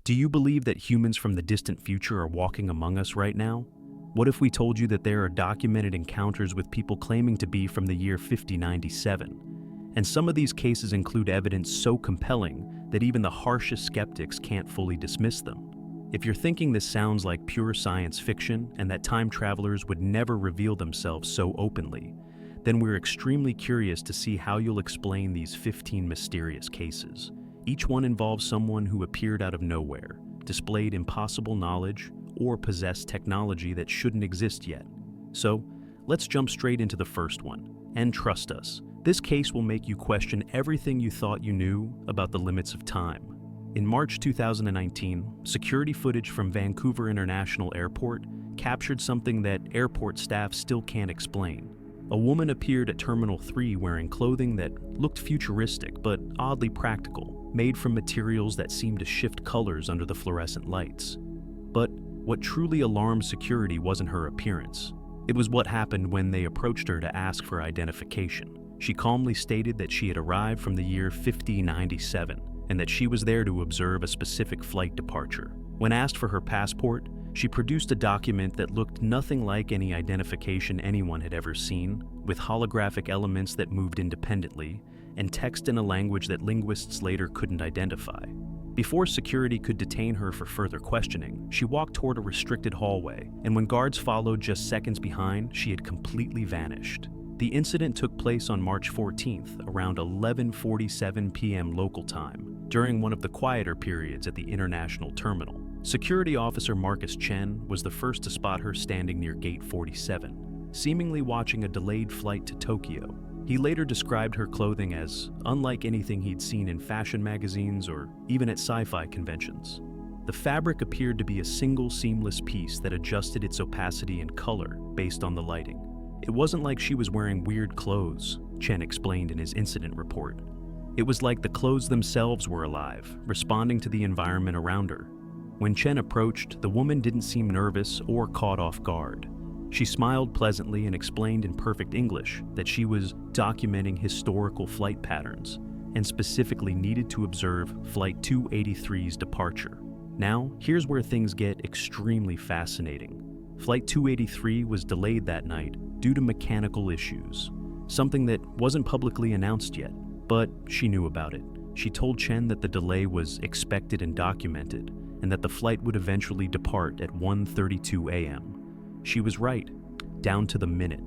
Do you believe that humans from the distant future are walking among us right now? What if we told you that there are documented encounters with people claiming to be from the year 5097? And some of these cases include evidence so compelling that even the harshest skeptics can't fully dismiss them. If you're thinking this sounds like pure science fiction and that time travelers would never reveal themselves so openly, then we're extremely curious to see how you'll explain these 15 mysterious cases. Each one involves someone who appeared out of nowhere, displayed impossible knowledge, or possessed technology that shouldn't exist yet. So, let's jump straight into the first one. And trust us, this case will make you question everything you thought you knew about the limits of time. In March 2019, security footage from Vancouver International Airport captured something that airport staff still can't explain. A woman appeared at Terminal 3 wearing clothing that looked futuristic but oddly practical, made from materials that seemed to shift colors under the fluorescent lights. But what truly alarmed security wasn't her appearance. It was what happened when they approached her to ask for identification. She calmly stated that she had arrived from the year 5097 and that she was there to observe a specific flight departure. When asked for her passport, she produced a document that looked nothing like any identification anyone had ever seen, with holographic elements that moved independently, and text in a language that linguists later couldn't identify. Before security could detain her for further questioning, she walked toward a restricted hallway, and when guards followed just seconds behind, she had completely vanished. The incident took place on March 14th, around 11:47 p.m. local time, during one of the quieter periods at the international terminal. Security officer Marcus Chen was the first to spot her standing near Gate 47, seemingly watching a delayed flight to Tokyo. He later described her clothing as unlike anything he'd seen in fashion magazines or even at sci-fi conventions. The fabric appeared to be a single seamless piece that adjusted its opacity and color based on the lighting. It wasn't like she was wearing weird clothes, Chen explained in his incident report. It was like the clothes themselves were alive, responding to the environment around her. When Chen approached, the woman didn't seem nervous or caught off guard. She smiled pleasantly and explained in perfect English that she was documenting historical flight patterns and specifically needed to observe Flight 283's departure. Now, here's where things get extremely fascinating. Flight 283 was delayed that night due to mechanical issues, something that wasn't publicly announced yet, but she knew about it. She told Chen that the delay was expected and documented, and that the flight would eventually depart at 1:32 a.m. She was right, down to the minute.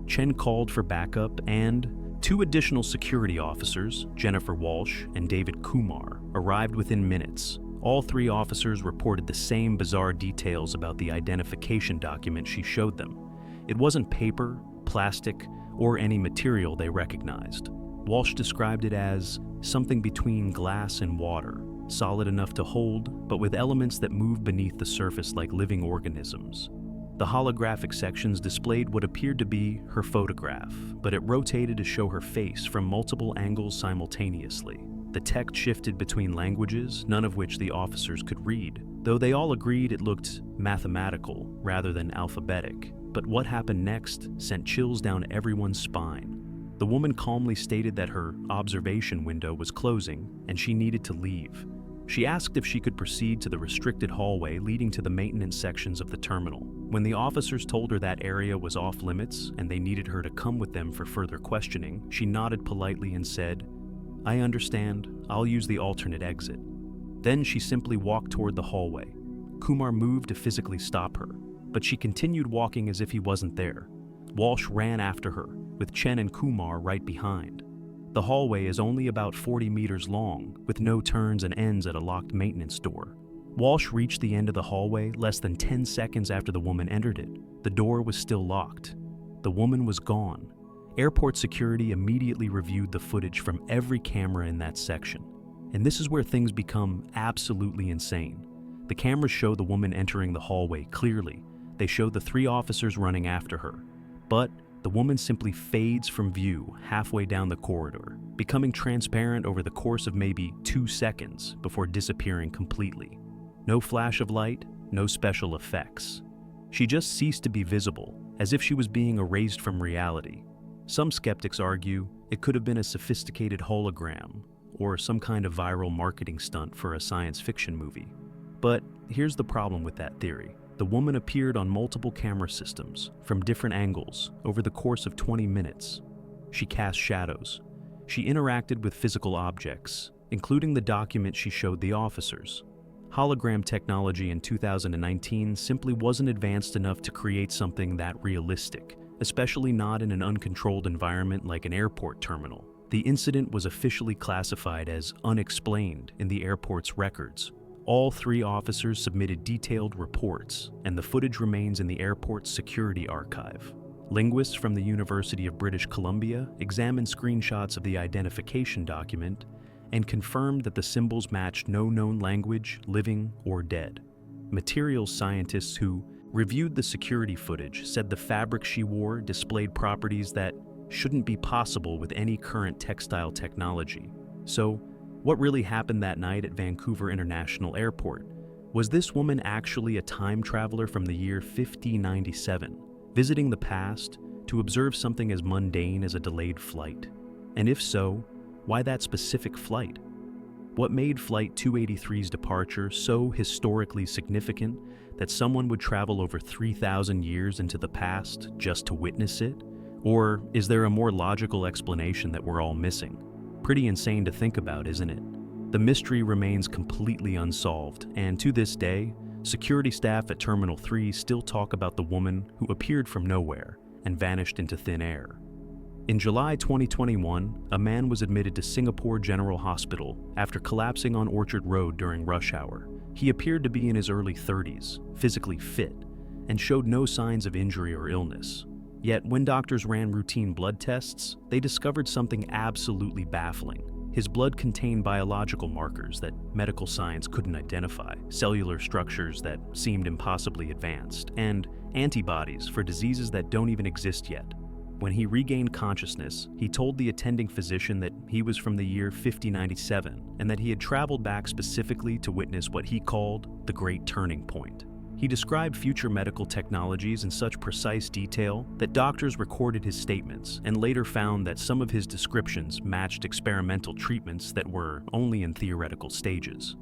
Chen called for backup, and two additional security officers, Jennifer Walsh and David Kumar, arrived within minutes. All three officers reported the same bizarre details about the identification document she showed them. It wasn't paper, plastic, or any material they recognized. Walsh described it as something between glass and water, solid enough to hold, but with elements that move beneath the surface like living organisms. The holographic sections displayed what appeared to be her photograph, but it rotated to show her face from multiple angles simultaneously. The text shifted between languages, none of which the officers could read, though they all agreed it looked mathematical rather than alphabetic. But what happened next sent chills down everyone's spine. The woman calmly stated that her observation window was closing and she needed to leave. She asked if she could proceed to the restricted hallway leading to the maintenance sections of the terminal. When the officers told her that area was off limits and they needed her to come with them for further questioning, she nodded politely and said, "I understand, I'll use the alternate exit." Then she simply walked toward the hallway. Kumar moved to physically stop her, but she continued walking as if he wasn't there. Walsh ran after her, with Chen and Kumar right behind. The hallway is only about 40 meters long, with no turns and ends at a locked maintenance door. Walsh reached the end of the hallway less than 10 seconds after the woman entered it. The door was still locked. The woman was gone. Airport security immediately reviewed the footage from every camera in that section. And this is where things become absolutely insane. The cameras show the woman entering the hallway clearly. They show the three officers running after her. But the woman simply fades from view halfway down the corridor, becoming transparent over the course of maybe 2 seconds before disappearing completely. No flash of light, no special effects. She just ceased to be visible, as if she was being erased from reality. Some skeptics argue it could have been a sophisticated hologram or some kind of viral marketing stunt for a science fiction movie. But here's the problem with that theory. The woman appeared on multiple camera systems, from different angles, over the course of 20 minutes. She cast shadows. She interacted with physical objects, including the document she showed the officers. Hologram technology in 2019 simply wasn't advanced enough to create something that realistic, especially not in an uncontrolled environment like an airport terminal. The incident was officially classified as unexplained in the airport's records. All 3 officers submitted detailed reports, and the footage remains in the airport's security archive. Linguists from the University of British Columbia examined screenshots of the identification document and confirmed that the symbols matched no known language, living or dead. Materials scientists who reviewed the security footage said the fabric she wore displayed properties that shouldn't be possible with any current textile technology. So, what really happened that night at Vancouver International Airport? Was this woman actually a time traveler from the year 5097, visiting the past to observe something as mundane as a delayed flight? And if so, why that specific flight? What made Flight 283's departure so historically significant that someone would travel over 3,000 years into the past just to witness it? Or is there a more logical explanation that we're all missing? Pretty insane to think about, isn't it? The mystery remains completely unsolved, and to this day, security staff at Terminal 3 still talk about the woman who appeared from nowhere and vanished into thin air. In July 2021, a man was admitted to Singapore General Hospital after collapsing on Orchard Road during rush hour. He appeared to be in his early 30s, physically fit, and showed no signs of injury or illness. Yet when doctors ran routine blood tests, they discovered something absolutely baffling. His blood contained biological markers that medical science couldn't identify, cellular structures that seemed impossibly advanced, and antibodies for diseases that don't even exist yet. When he regained consciousness, he told the attending physician that he was from the year 5097 and that he had traveled back specifically to witness what he called the Great Turning Point. He described future medical technologies in such precise detail that doctors recorded his statements and later found that some of his descriptions matched experimental treatments that were only in theoretical stages.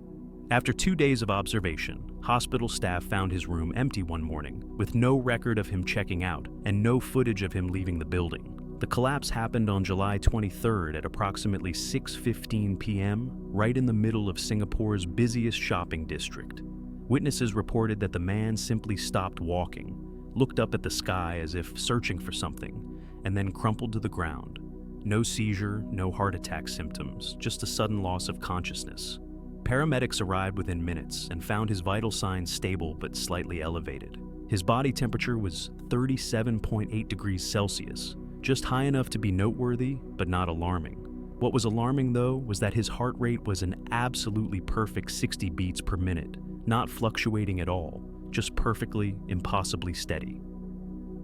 After 2 days of observation, hospital staff found his room empty one morning, with no record of him checking out and no footage of him leaving the building. The collapse happened on July 23rd at approximately 6:15 p.m., right in the middle of Singapore's busiest shopping district. Witnesses reported that the man simply stopped walking, looked up at the sky as if searching for something, and then crumpled to the ground. No seizure, no heart attack symptoms, just a sudden loss of consciousness. Paramedics arrived within minutes and found his vital signs stable but slightly elevated. His body temperature was 37.8 degrees Celsius, just high enough to be noteworthy but not alarming. What was alarming, though, was that his heart rate was an absolutely perfect 60 beats per minute, not fluctuating at all, just perfectly, impossibly steady.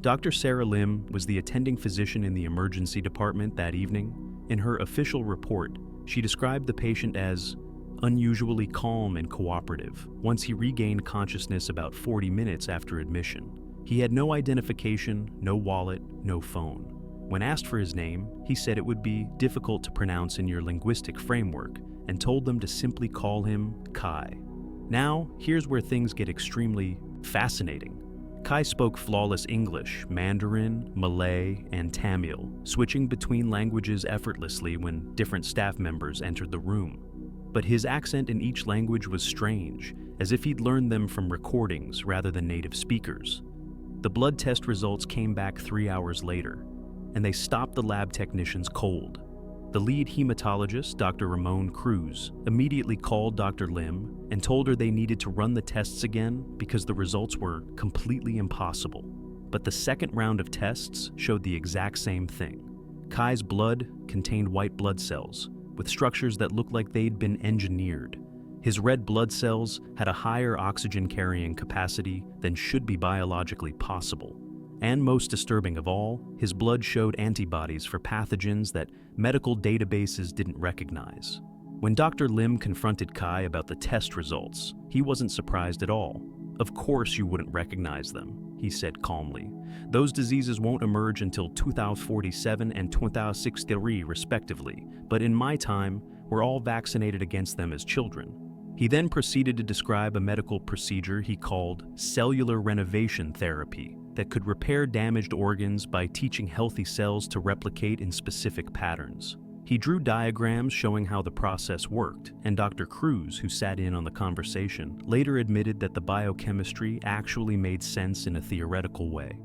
Dr. Sarah Lim was the attending physician in the emergency department that evening. In her official report, she described the patient as unusually calm and cooperative once he regained consciousness about 40 minutes after admission. He had no identification, no wallet, no phone. When asked for his name, he said it would be difficult to pronounce in your linguistic framework and told them to simply call him Kai. Now, here's where things get extremely fascinating. Kai spoke flawless English, Mandarin, Malay, and Tamil, switching between languages effortlessly when different staff members entered the room. But his accent in each language was strange, as if he'd learned them from recordings rather than native speakers. The blood test results came back 3 hours later, and they stopped the lab technicians cold. The lead hematologist, Dr. Ramon Cruz, immediately called Dr. Lim and told her they needed to run the tests again because the results were completely impossible. But the second round of tests showed the exact same thing. Kai's blood contained white blood cells, with structures that looked like they'd been engineered. His red blood cells had a higher oxygen-carrying capacity than should be biologically possible. And most disturbing of all, his blood showed antibodies for pathogens that medical databases didn't recognize. When Dr. Lim confronted Kai about the test results, he wasn't surprised at all. "Of course you wouldn't recognize them," he said calmly. "Those diseases won't emerge until 2047 and 2063 respectively, but in my time, we're all vaccinated against them as children." He then proceeded to describe a medical procedure he called cellular renovation therapy that could repair damaged organs by teaching healthy cells to replicate in specific patterns. He drew diagrams showing how the process worked, and Dr. Cruz, who sat in on the conversation, later admitted that the biochemistry actually made sense in a theoretical way.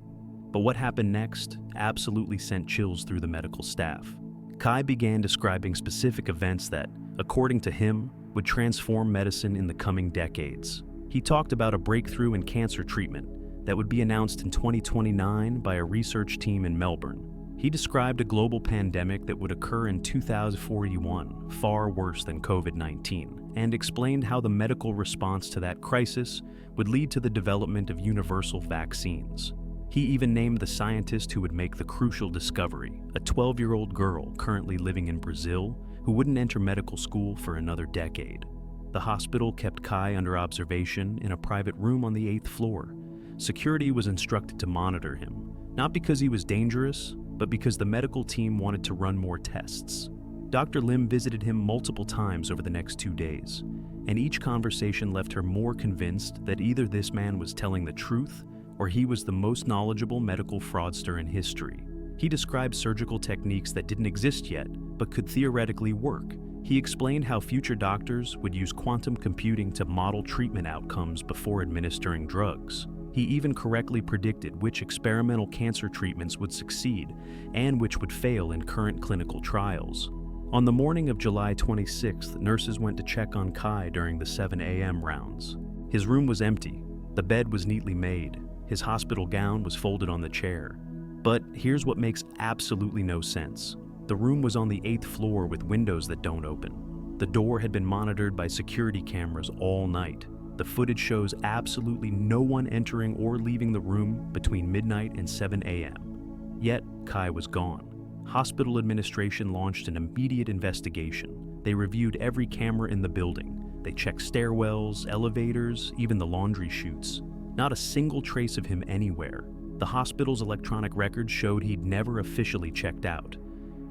But what happened next absolutely sent chills through the medical staff. Kai began describing specific events that, according to him, would transform medicine in the coming decades. He talked about a breakthrough in cancer treatment that would be announced in 2029 by a research team in Melbourne. He described a global pandemic that would occur in 2041, far worse than COVID-19, and explained how the medical response to that crisis would lead to the development of universal vaccines. He even named the scientist who would make the crucial discovery, a 12-year-old girl currently living in Brazil who wouldn't enter medical school for another decade. The hospital kept Kai under observation in a private room on the 8th floor. Security was instructed to monitor him, not because he was dangerous, but because the medical team wanted to run more tests. Dr. Lim visited him multiple times over the next 2 days, and each conversation left her more convinced that either this man was telling the truth or he was the most knowledgeable medical fraudster in history. He described surgical techniques that didn't exist yet, but could theoretically work. He explained how future doctors would use quantum computing to model treatment outcomes before administering drugs. He even correctly predicted which experimental cancer treatments would succeed and which would fail in current clinical trials. On the morning of July 26th, nurses went to check on Kai during the 7 a.m. rounds. His room was empty. The bed was neatly made. His hospital gown was folded on the chair. But here's what makes absolutely no sense. The room was on the 8th floor with windows that don't open. The door had been monitored by security cameras all night. The footage shows absolutely no one entering or leaving the room between midnight and 7 a.m. Yet, Kai was gone. Hospital administration launched an immediate investigation. They reviewed every camera in the building. They checked stairwells, elevators, even the laundry chutes. Not a single trace of him anywhere. The hospital's electronic records showed he'd never officially checked out.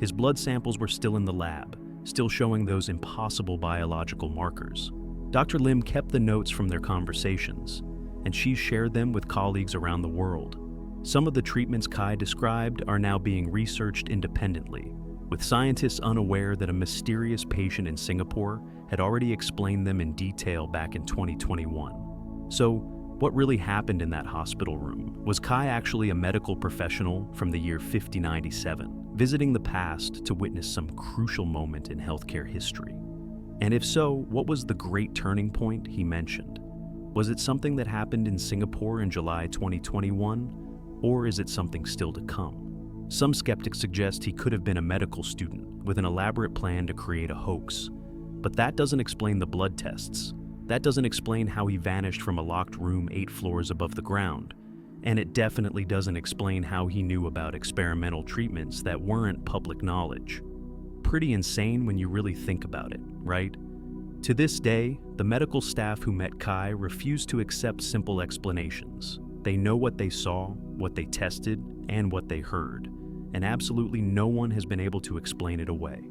His blood samples were still in the lab, still showing those impossible biological markers. Dr. Lim kept the notes from their conversations, and she shared them with colleagues around the world. Some of the treatments Kai described are now being researched independently, with scientists unaware that a mysterious patient in Singapore had already explained them in detail back in 2021. So, what really happened in that hospital room? Was Kai actually a medical professional from the year 5097, visiting the past to witness some crucial moment in healthcare history? And if so, what was the great turning point he mentioned? Was it something that happened in Singapore in July 2021, or is it something still to come? Some skeptics suggest he could have been a medical student with an elaborate plan to create a hoax. But that doesn't explain the blood tests. That doesn't explain how he vanished from a locked room 8 floors above the ground. And it definitely doesn't explain how he knew about experimental treatments that weren't public knowledge. Pretty insane when you really think about it, right? To this day, the medical staff who met Kai refuse to accept simple explanations. They know what they saw, what they tested, and what they heard, and absolutely no one has been able to explain it away.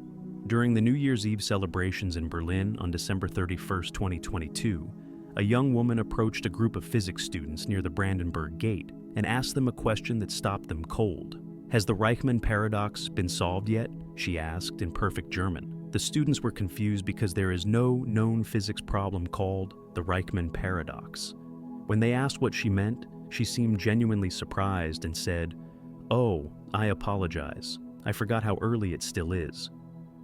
During the New Year's Eve celebrations in Berlin on December 31st, 2022, a young woman approached a group of physics students near the Brandenburg Gate and asked them a question that stopped them cold. "Has the Reichman paradox been solved yet?" she asked in perfect German. The students were confused because there is no known physics problem called the Reichman paradox. When they asked what she meant, she seemed genuinely surprised and said, "Oh, I apologize. I forgot how early it still is."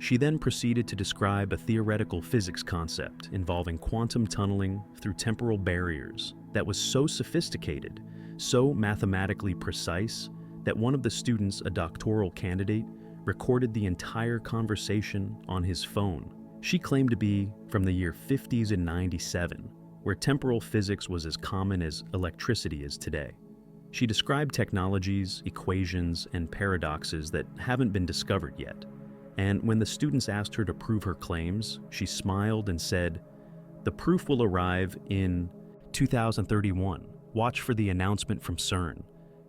She then proceeded to describe a theoretical physics concept involving quantum tunneling through temporal barriers that was so sophisticated, so mathematically precise, that one of the students, a doctoral candidate, recorded the entire conversation on his phone. She claimed to be from the year 50s and 97, where temporal physics was as common as electricity is today. She described technologies, equations, and paradoxes that haven't been discovered yet. And when the students asked her to prove her claims, she smiled and said, "The proof will arrive in 2031. Watch for the announcement from CERN."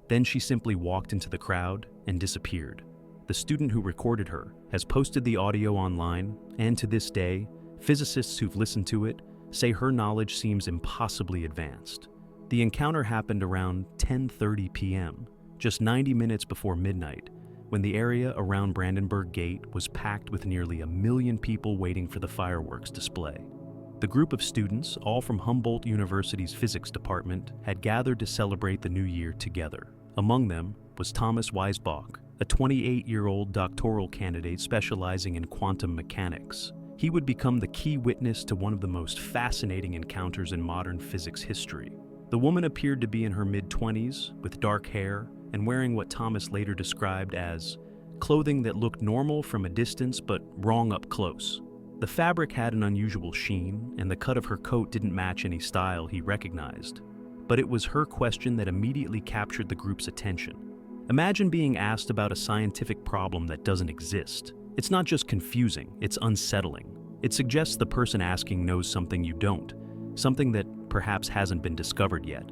Then she simply walked into the crowd and disappeared. The student who recorded her has posted the audio online, and to this day, physicists who've listened to it say her knowledge seems impossibly advanced. The encounter happened around 10:30 p.m., just 90 minutes before midnight, when the area around Brandenburg Gate was packed with nearly 1 million people waiting for the fireworks display. The group of students, all from Humboldt University's physics department, had gathered to celebrate the new year together. Among them was Thomas Weisbach, a 28-year-old doctoral candidate specializing in quantum mechanics. He would become the key witness to one of the most fascinating encounters in modern physics history. The woman appeared to be in her mid-20s, with dark hair, and wearing what Thomas later described as clothing that looked normal from a distance but wrong up close. The fabric had an unusual sheen, and the cut of her coat didn't match any style he recognized. But it was her question that immediately captured the group's attention. Imagine being asked about a scientific problem that doesn't exist. It's not just confusing, it's unsettling. It suggests the person asking knows something you don't, something that perhaps hasn't been discovered yet.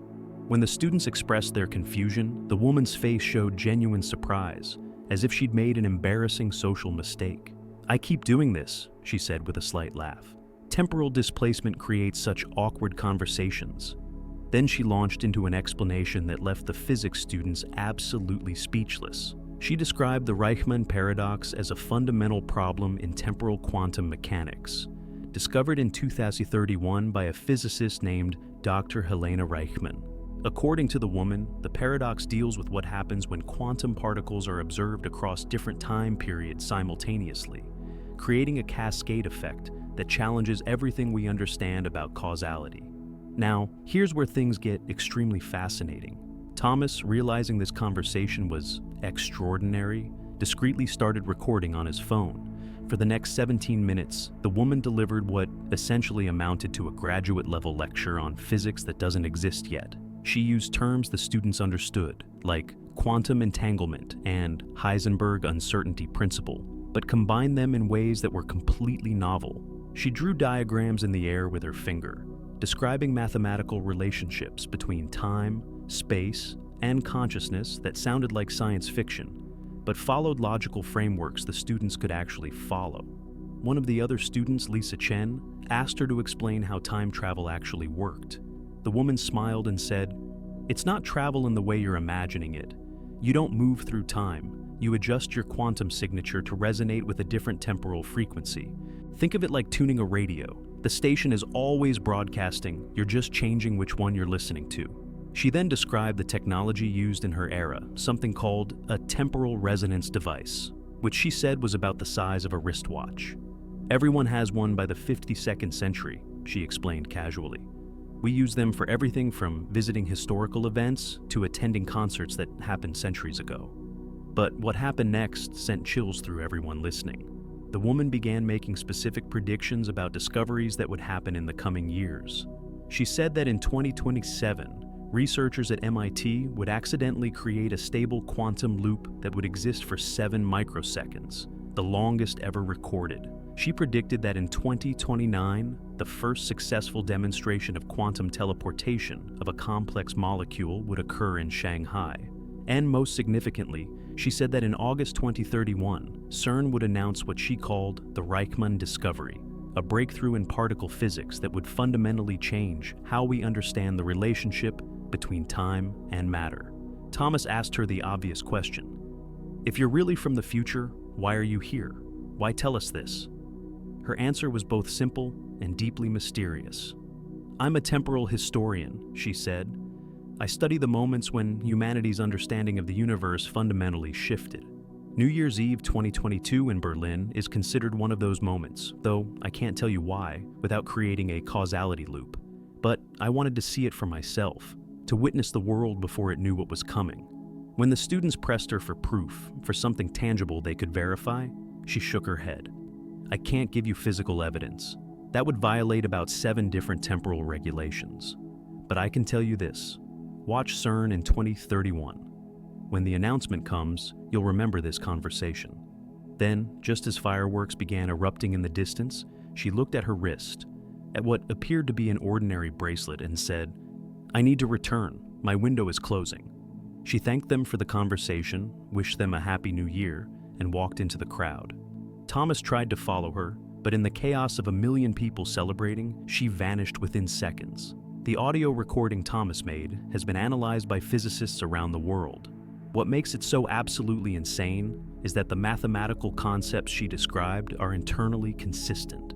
When the students expressed their confusion, the woman's face showed genuine surprise, as if she'd made an embarrassing social mistake. "I keep doing this," she said with a slight laugh. "Temporal displacement creates such awkward conversations." Then she launched into an explanation that left the physics students absolutely speechless. She described the Riemann paradox as a fundamental problem in temporal quantum mechanics, discovered in 2031 by a physicist named Dr. Helena Riemann. According to the woman, the paradox deals with what happens when quantum particles are observed across different time periods simultaneously, creating a cascade effect that challenges everything we understand about causality. Now, here's where things get extremely fascinating. Thomas, realizing this conversation was extraordinary, discreetly started recording on his phone. For the next 17 minutes, the woman delivered what essentially amounted to a graduate-level lecture on physics that doesn't exist yet. She used terms the students understood, like quantum entanglement and Heisenberg uncertainty principle, but combined them in ways that were completely novel. She drew diagrams in the air with her finger, describing mathematical relationships between time, space, and consciousness that sounded like science fiction, but followed logical frameworks the students could actually follow. One of the other students, Lisa Chen, asked her to explain how time travel actually worked. The woman smiled and said, "It's not travel in the way you're imagining it. You don't move through time. You adjust your quantum signature to resonate with a different temporal frequency. Think of it like tuning a radio. The station is always broadcasting, you're just changing which one you're listening to." She then described the technology used in her era, something called a temporal resonance device, which she said was about the size of a wristwatch. "Everyone has one by the 52nd century," she explained casually. "We use them for everything from visiting historical events to attending concerts that happened centuries ago." But what happened next sent chills through everyone listening. The woman began making specific predictions about discoveries that would happen in the coming years. She said that in 2027, researchers at MIT would accidentally create a stable quantum loop that would exist for 7 microseconds, the longest ever recorded. She predicted that in 2029, the first successful demonstration of quantum teleportation of a complex molecule would occur in Shanghai. And most significantly, she said that in August 2031, CERN would announce what she called the Riemann discovery, a breakthrough in particle physics that would fundamentally change how we understand the relationship between time and matter. Thomas asked her the obvious question: "If you're really from the future, why are you here? Why tell us this?" Her answer was both simple and deeply mysterious. "I'm a temporal historian," she said. "I study the moments when humanity's understanding of the universe fundamentally shifted. New Year's Eve 2022 in Berlin is considered one of those moments, though I can't tell you why without creating a causality loop. But I wanted to see it for myself, to witness the world before it knew what was coming." When the students pressed her for proof, for something tangible they could verify, she shook her head. "I can't give you physical evidence. That would violate about 7 different temporal regulations. But I can tell you this. Watch CERN in 2031. When the announcement comes, you'll remember this conversation." Then, just as fireworks began erupting in the distance, she looked at her wrist, at what appeared to be an ordinary bracelet, and said, "I need to return. My window is closing." She thanked them for the conversation, wished them a happy new year, and walked into the crowd. Thomas tried to follow her, but in the chaos of a million people celebrating, she vanished within seconds. The audio recording Thomas made has been analyzed by physicists around the world. What makes it so absolutely insane is that the mathematical concepts she described are internally consistent.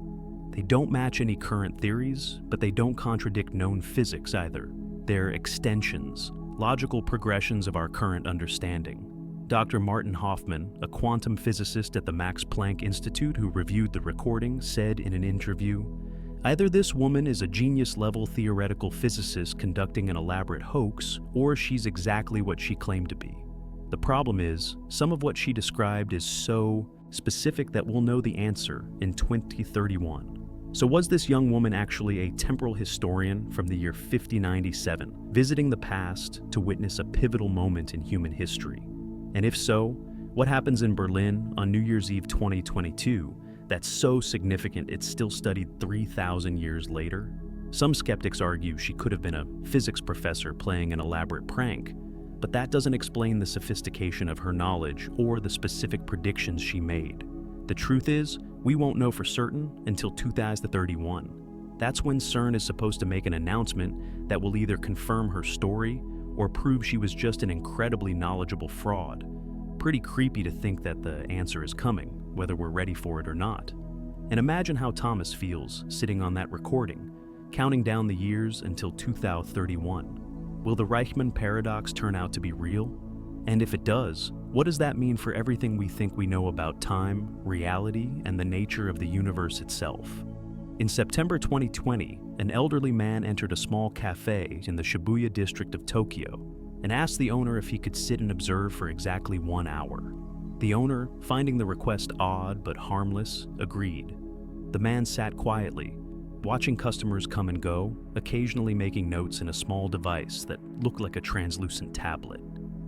They don't match any current theories, but they don't contradict known physics either. They're extensions, logical progressions of our current understanding. Dr. Martin Hoffman, a quantum physicist at the Max Planck Institute who reviewed the recording, said in an interview, "Either this woman is a genius-level theoretical physicist conducting an elaborate hoax, or she's exactly what she claimed to be. The problem is, some of what she described is so specific that we'll know the answer in 2031. So was this young woman actually a temporal historian from the year 5097, visiting the past to witness a pivotal moment in human history? And if so, what happens in Berlin on New Year's Eve 2022 that's so significant it's still studied 3,000 years later? Some skeptics argue she could have been a physics professor playing an elaborate prank, but that doesn't explain the sophistication of her knowledge or the specific predictions she made. The truth is, we won't know for certain until 2031. That's when CERN is supposed to make an announcement that will either confirm her story or prove she was just an incredibly knowledgeable fraud. Pretty creepy to think that the answer is coming, whether we're ready for it or not. And imagine how Thomas feels sitting on that recording, counting down the years until 2031. Will the Reichman paradox turn out to be real? And if it does, what does that mean for everything we think we know about time, reality, and the nature of the universe itself? In September 2020, an elderly man entered a small cafe in the Shibuya district of Tokyo and asked the owner if he could sit and observe for exactly 1 hour. The owner, finding the request odd but harmless, agreed. The man sat quietly, watching customers come and go, occasionally making notes in a small device that looked like a translucent tablet.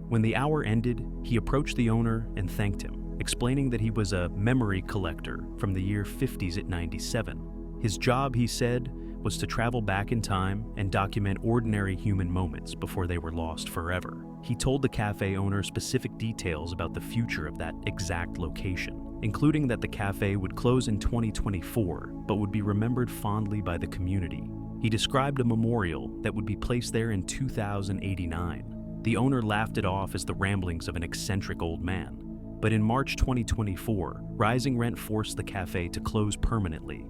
When the hour ended, he approached the owner and thanked him, explaining that he was a memory collector from the year 50s at 97. His job, he said, was to travel back in time and document ordinary human moments before they were lost forever. He told the cafe owner specific details about the future of that exact location, including that the cafe would close in 2024, but would be remembered fondly by the community. He described a memorial that would be placed there in 2089. The owner laughed it off as the ramblings of an eccentric old man. But in March 2024, rising rent forced the cafe to close permanently,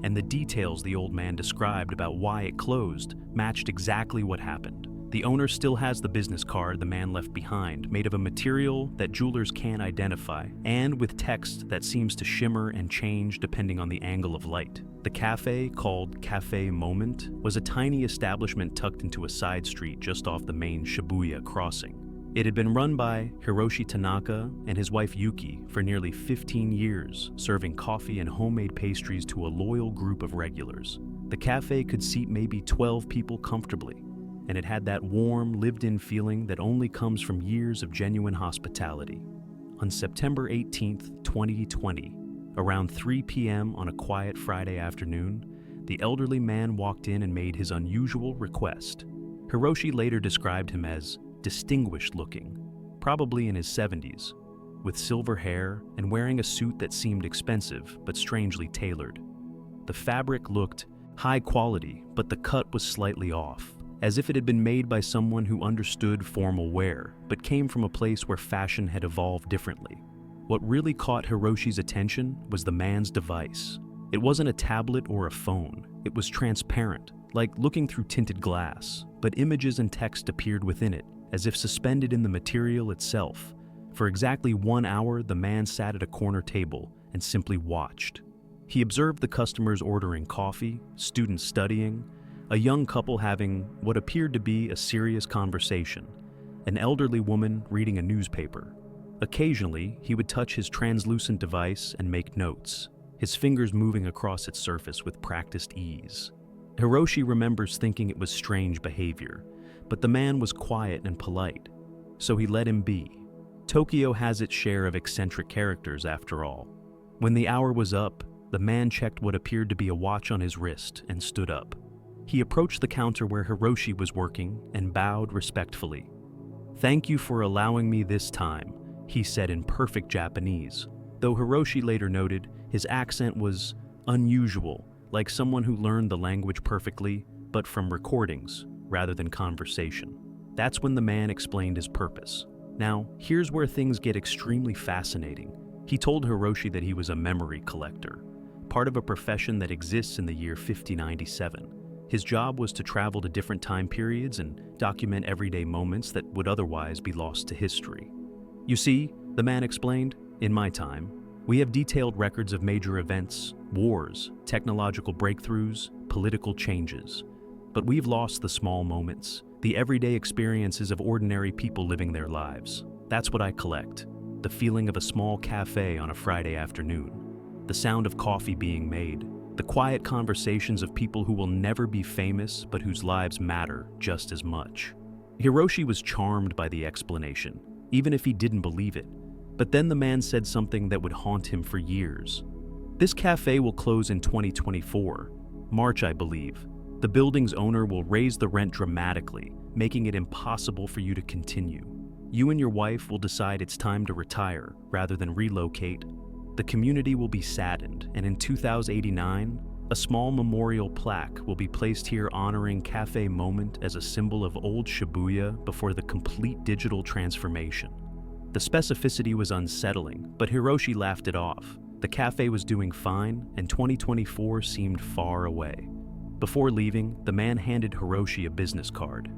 and the details the old man described about why it closed matched exactly what happened. The owner still has the business card the man left behind, made of a material that jewelers can't identify, and with text that seems to shimmer and change depending on the angle of light. The cafe, called Cafe Moment, was a tiny establishment tucked into a side street just off the main Shibuya crossing. It had been run by Hiroshi Tanaka and his wife Yuki for nearly 15 years, serving coffee and homemade pastries to a loyal group of regulars. The cafe could seat maybe 12 people comfortably, and it had that warm, lived-in feeling that only comes from years of genuine hospitality. On September 18th, 2020, around 3 p.m. on a quiet Friday afternoon, the elderly man walked in and made his unusual request. Hiroshi later described him as distinguished-looking, probably in his 70s, with silver hair and wearing a suit that seemed expensive but strangely tailored. The fabric looked high quality, but the cut was slightly off, as if it had been made by someone who understood formal wear, but came from a place where fashion had evolved differently. What really caught Hiroshi's attention was the man's device. It wasn't a tablet or a phone. It was transparent, like looking through tinted glass, but images and text appeared within it, as if suspended in the material itself. For exactly 1 hour, the man sat at a corner table and simply watched. He observed the customers ordering coffee, students studying, a young couple having what appeared to be a serious conversation, an elderly woman reading a newspaper. Occasionally, he would touch his translucent device and make notes, his fingers moving across its surface with practiced ease. Hiroshi remembers thinking it was strange behavior, but the man was quiet and polite, so he let him be. Tokyo has its share of eccentric characters, after all. When the hour was up, the man checked what appeared to be a watch on his wrist and stood up. He approached the counter where Hiroshi was working and bowed respectfully. "Thank you for allowing me this time," he said in perfect Japanese, though Hiroshi later noted his accent was unusual, like someone who learned the language perfectly, but from recordings rather than conversation. That's when the man explained his purpose. Now, here's where things get extremely fascinating. He told Hiroshi that he was a memory collector, part of a profession that exists in the year 5097. His job was to travel to different time periods and document everyday moments that would otherwise be lost to history. You see, the man explained, in my time, we have detailed records of major events, wars, technological breakthroughs, political changes. But we've lost the small moments, the everyday experiences of ordinary people living their lives. That's what I collect. The feeling of a small cafe on a Friday afternoon, the sound of coffee being made, the quiet conversations of people who will never be famous but whose lives matter just as much. Hiroshi was charmed by the explanation, even if he didn't believe it. But then the man said something that would haunt him for years. This cafe will close in 2024, March, I believe. The building's owner will raise the rent dramatically, making it impossible for you to continue. You and your wife will decide it's time to retire rather than relocate. The community will be saddened, and in 2089, a small memorial plaque will be placed here honoring Cafe Moment as a symbol of old Shibuya before the complete digital transformation. The specificity was unsettling, but Hiroshi laughed it off. The cafe was doing fine, and 2024 seemed far away. Before leaving, the man handed Hiroshi a business card.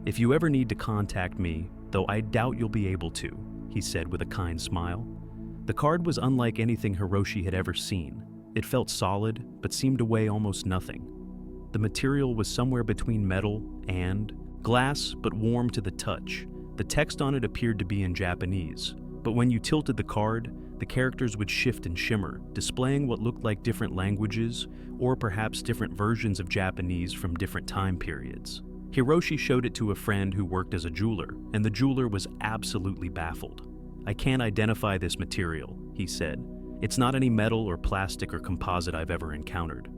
"If you ever need to contact me, though I doubt you'll be able to," he said with a kind smile. The card was unlike anything Hiroshi had ever seen. It felt solid, but seemed to weigh almost nothing. The material was somewhere between metal and glass, but warm to the touch. The text on it appeared to be in Japanese, but when you tilted the card, the characters would shift and shimmer, displaying what looked like different languages, or perhaps different versions of Japanese from different time periods. Hiroshi showed it to a friend who worked as a jeweler, and the jeweler was absolutely baffled. "I can't identify this material," he said. "It's not any metal or plastic or composite I've ever encountered."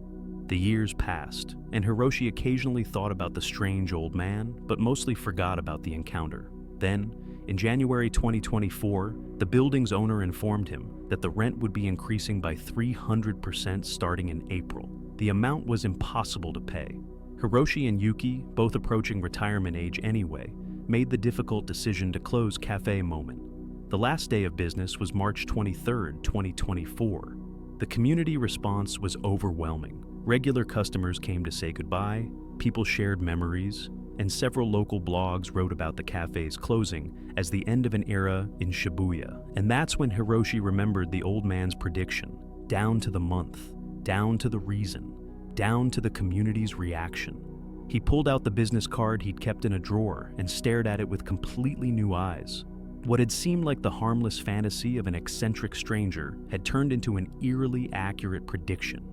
The years passed, and Hiroshi occasionally thought about the strange old man, but mostly forgot about the encounter. Then, in January 2024, the building's owner informed him that the rent would be increasing by 300% starting in April. The amount was impossible to pay. Hiroshi and Yuki, both approaching retirement age anyway, made the difficult decision to close Cafe Moment. The last day of business was March 23, 2024. The community response was overwhelming. Regular customers came to say goodbye, people shared memories, and several local blogs wrote about the cafe's closing as the end of an era in Shibuya. And that's when Hiroshi remembered the old man's prediction, down to the month, down to the reason, down to the community's reaction. He pulled out the business card he'd kept in a drawer and stared at it with completely new eyes. What had seemed like the harmless fantasy of an eccentric stranger had turned into an eerily accurate prediction.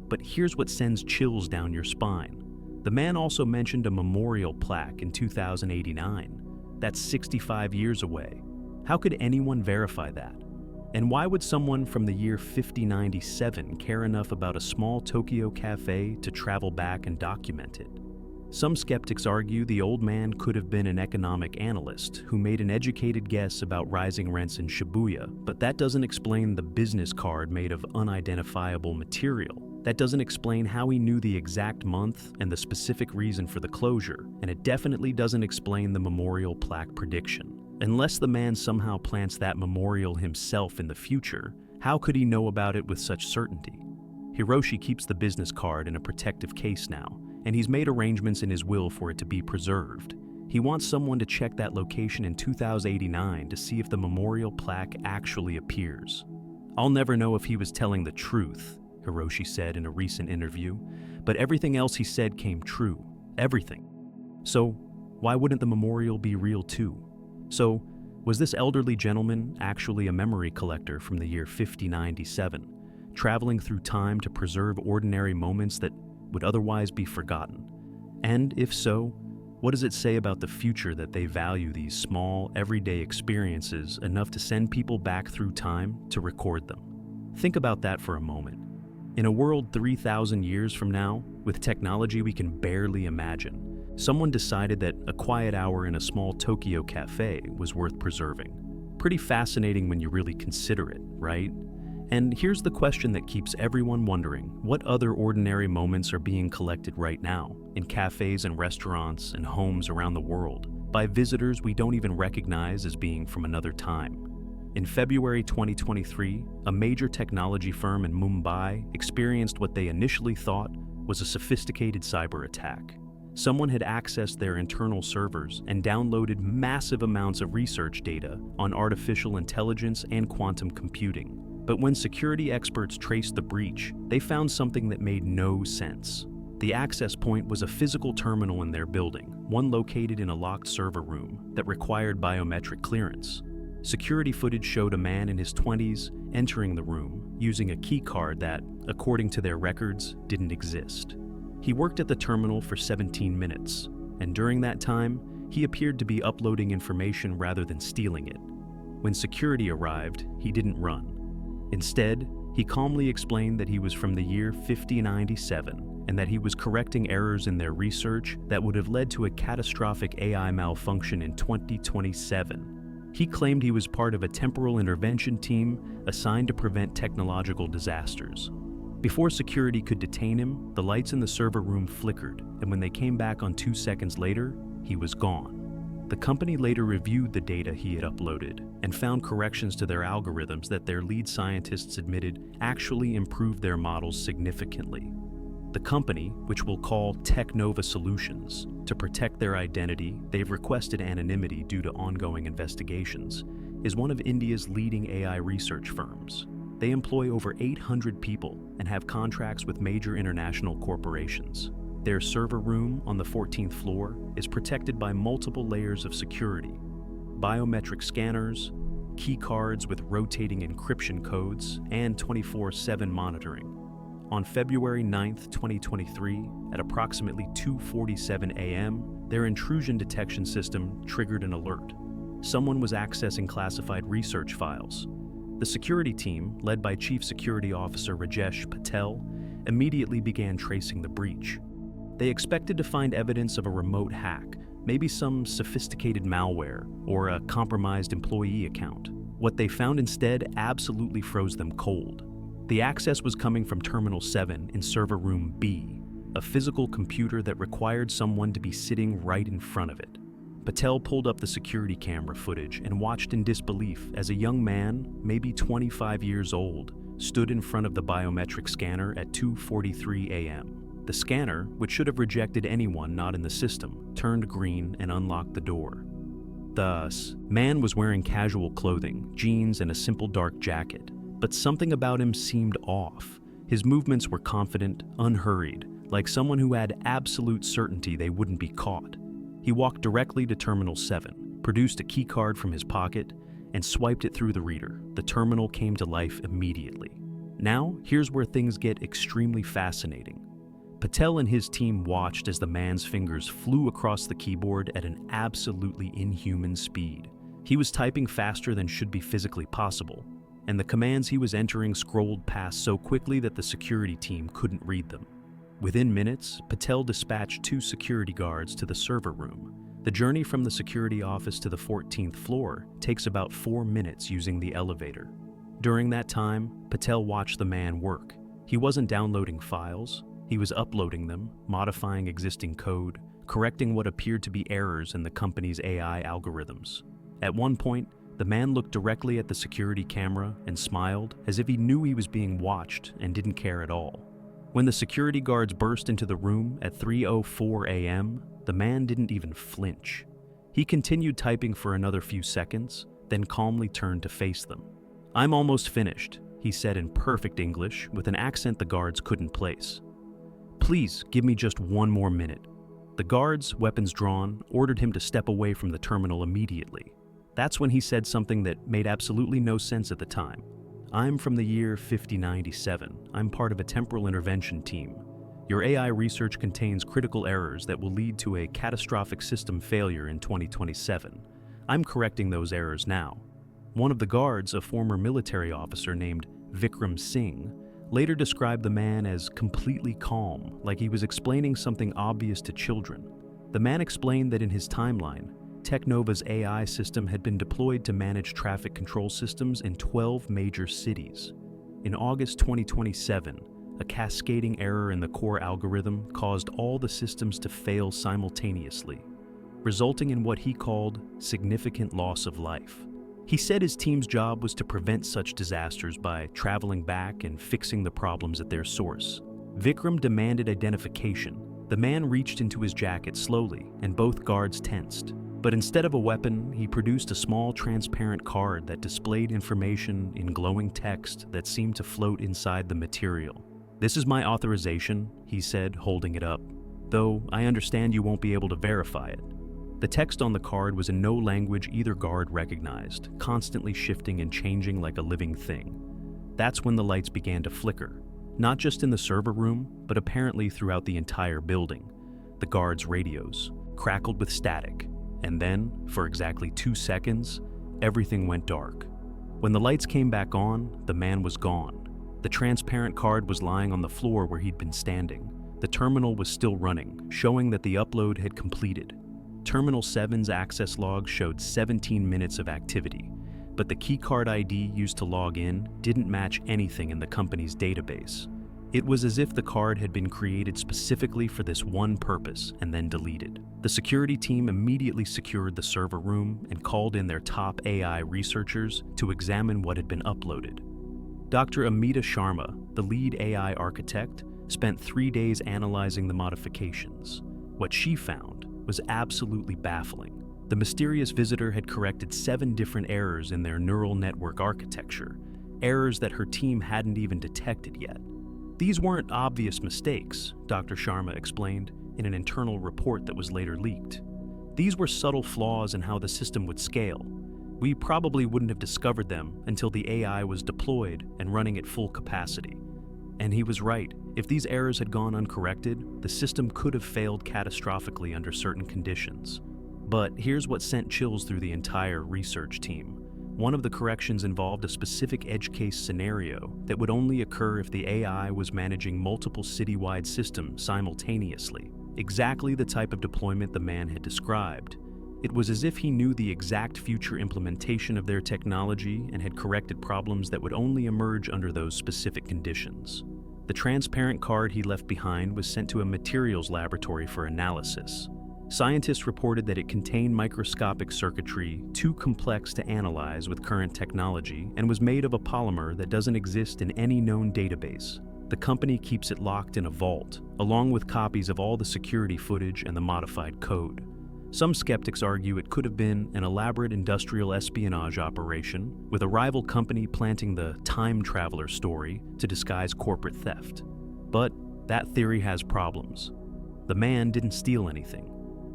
But here's what sends chills down your spine. The man also mentioned a memorial plaque in 2089. That's 65 years away. How could anyone verify that? And why would someone from the year 5097 care enough about a small Tokyo cafe to travel back and document it? Some skeptics argue the old man could have been an economic analyst who made an educated guess about rising rents in Shibuya, but that doesn't explain the business card made of unidentifiable material. That doesn't explain how he knew the exact month and the specific reason for the closure, and it definitely doesn't explain the memorial plaque prediction. Unless the man somehow plants that memorial himself in the future, how could he know about it with such certainty? Hiroshi keeps the business card in a protective case now, and he's made arrangements in his will for it to be preserved. He wants someone to check that location in 2089 to see if the memorial plaque actually appears. "I'll never know if he was telling the truth," Hiroshi said in a recent interview, but everything else he said came true. Everything. So, why wouldn't the memorial be real too? So, was this elderly gentleman actually a memory collector from the year 5097, traveling through time to preserve ordinary moments that would otherwise be forgotten? And if so, what does it say about the future that they value these small, everyday experiences enough to send people back through time to record them? Think about that for a moment. In a world 3,000 years from now, with technology we can barely imagine, someone decided that a quiet hour in a small Tokyo cafe was worth preserving. Pretty fascinating when you really consider it, right? And here's the question that keeps everyone wondering: what other ordinary moments are being collected right now, in cafes and restaurants and homes around the world, by visitors we don't even recognize as being from another time? In February 2023, a major technology firm in Mumbai experienced what they initially thought was a sophisticated cyber attack. Someone had accessed their internal servers and downloaded massive amounts of research data on artificial intelligence and quantum computing. But when security experts traced the breach, they found something that made no sense. The access point was a physical terminal in their building, one located in a locked server room that required biometric clearance. Security footage showed a man in his 20s entering the room using a key card that, according to their records, didn't exist. He worked at the terminal for 17 minutes, and during that time, he appeared to be uploading information rather than stealing it. When security arrived, he didn't run. Instead, he calmly explained that he was from the year 5097 and that he was correcting errors in their research that would have led to a catastrophic AI malfunction in 2027. He claimed he was part of a temporal intervention team assigned to prevent technological disasters. Before security could detain him, the lights in the server room flickered, and when they came back on 2 seconds later, he was gone. The company later reviewed the data he had uploaded and found corrections to their algorithms that their lead scientists admitted actually improved their models significantly. The company, which we'll call Technova Solutions, to protect their identity, they've requested anonymity due to ongoing investigations, is one of India's leading AI research firms. They employ over 800 people and have contracts with major international corporations. Their server room on the 14th floor is protected by multiple layers of security: biometric scanners, key cards with rotating encryption codes, and 24/7 monitoring. On February 9, 2023, at approximately 2:47 a.m., their intrusion detection system triggered an alert. Someone was accessing classified research files. The security team, led by Chief Security Officer Rajesh Patel, immediately began tracing the breach. They expected to find evidence of a remote hack, maybe some sophisticated malware or a compromised employee account. What they found instead absolutely froze them cold. The access was coming from Terminal 7 in Server Room B, a physical computer that required someone to be sitting right in front of it. Patel pulled up the security camera footage and watched in disbelief as a young man, maybe 25 years old, stood in front of the biometric scanner at 2:43 a.m. The scanner, which should have rejected anyone not in the system, turned green and unlocked the door. The man was wearing casual clothing, jeans, and a simple dark jacket, but something about him seemed off. His movements were confident, unhurried, like someone who had absolute certainty they wouldn't be caught. He walked directly to Terminal 7, produced a key card from his pocket, and swiped it through the reader. The terminal came to life immediately. Now, here's where things get extremely fascinating. Patel and his team watched as the man's fingers flew across the keyboard at an absolutely inhuman speed. He was typing faster than should be physically possible, and the commands he was entering scrolled past so quickly that the security team couldn't read them. Within minutes, Patel dispatched 2 security guards to the server room. The journey from the security office to the 14th floor takes about 4 minutes using the elevator. During that time, Patel watched the man work. He wasn't downloading files. He was uploading them, modifying existing code, correcting what appeared to be errors in the company's AI algorithms. At one point, the man looked directly at the security camera and smiled as if he knew he was being watched and didn't care at all. When the security guards burst into the room at 3:04 a.m., the man didn't even flinch. He continued typing for another few seconds, then calmly turned to face them. "I'm almost finished," he said in perfect English with an accent the guards couldn't place. "Please give me just 1 more minute." The guards, weapons drawn, ordered him to step away from the terminal immediately. That's when he said something that made absolutely no sense at the time. "I'm from the year 5097. I'm part of a temporal intervention team. Your AI research contains critical errors that will lead to a catastrophic system failure in 2027. I'm correcting those errors now." One of the guards, a former military officer named Vikram Singh, later described the man as completely calm, like he was explaining something obvious to children. The man explained that in his timeline, Technova's AI system had been deployed to manage traffic control systems in 12 major cities. In August 2027, a cascading error in the core algorithm caused all the systems to fail simultaneously, resulting in what he called significant loss of life. He said his team's job was to prevent such disasters by traveling back and fixing the problems at their source. Vikram demanded identification. The man reached into his jacket slowly, and both guards tensed. But instead of a weapon, he produced a small transparent card that displayed information in glowing text that seemed to float inside the material. "This is my authorization," he said, holding it up, "though I understand you won't be able to verify it." The text on the card was in no language either guard recognized, constantly shifting and changing like a living thing. That's when the lights began to flicker, not just in the server room, but apparently throughout the entire building. The guards' radios crackled with static, and then, for exactly 2 seconds, everything went dark. When the lights came back on, the man was gone. The transparent card was lying on the floor where he'd been standing. The terminal was still running, showing that the upload had completed. Terminal 7's access log showed 17 minutes of activity, but the keycard ID used to log in didn't match anything in the company's database. It was as if the card had been created specifically for this one purpose and then deleted. The security team immediately secured the server room and called in their top AI researchers to examine what had been uploaded. Dr. Amita Sharma, the lead AI architect, spent 3 days analyzing the modifications. What she found was absolutely baffling. The mysterious visitor had corrected 7 different errors in their neural network architecture, errors that her team hadn't even detected yet. These weren't obvious mistakes, Dr. Sharma explained in an internal report that was later leaked. These were subtle flaws in how the system would scale. We probably wouldn't have discovered them until the AI was deployed and running at full capacity. And he was right. If these errors had gone uncorrected, the system could have failed catastrophically under certain conditions. But here's what sent chills through the entire research team. One of the corrections involved a specific edge case scenario that would only occur if the AI was managing multiple citywide systems simultaneously, exactly the type of deployment the man had described. It was as if he knew the exact future implementation of their technology and had corrected problems that would only emerge under those specific conditions. The transparent card he left behind was sent to a materials laboratory for analysis. Scientists reported that it contained microscopic circuitry too complex to analyze with current technology and was made of a polymer that doesn't exist in any known database. The company keeps it locked in a vault, along with copies of all the security footage and the modified code. Some skeptics argue it could have been an elaborate industrial espionage operation, with a rival company planting the time traveler story to disguise corporate theft. But that theory has problems. The man didn't steal anything.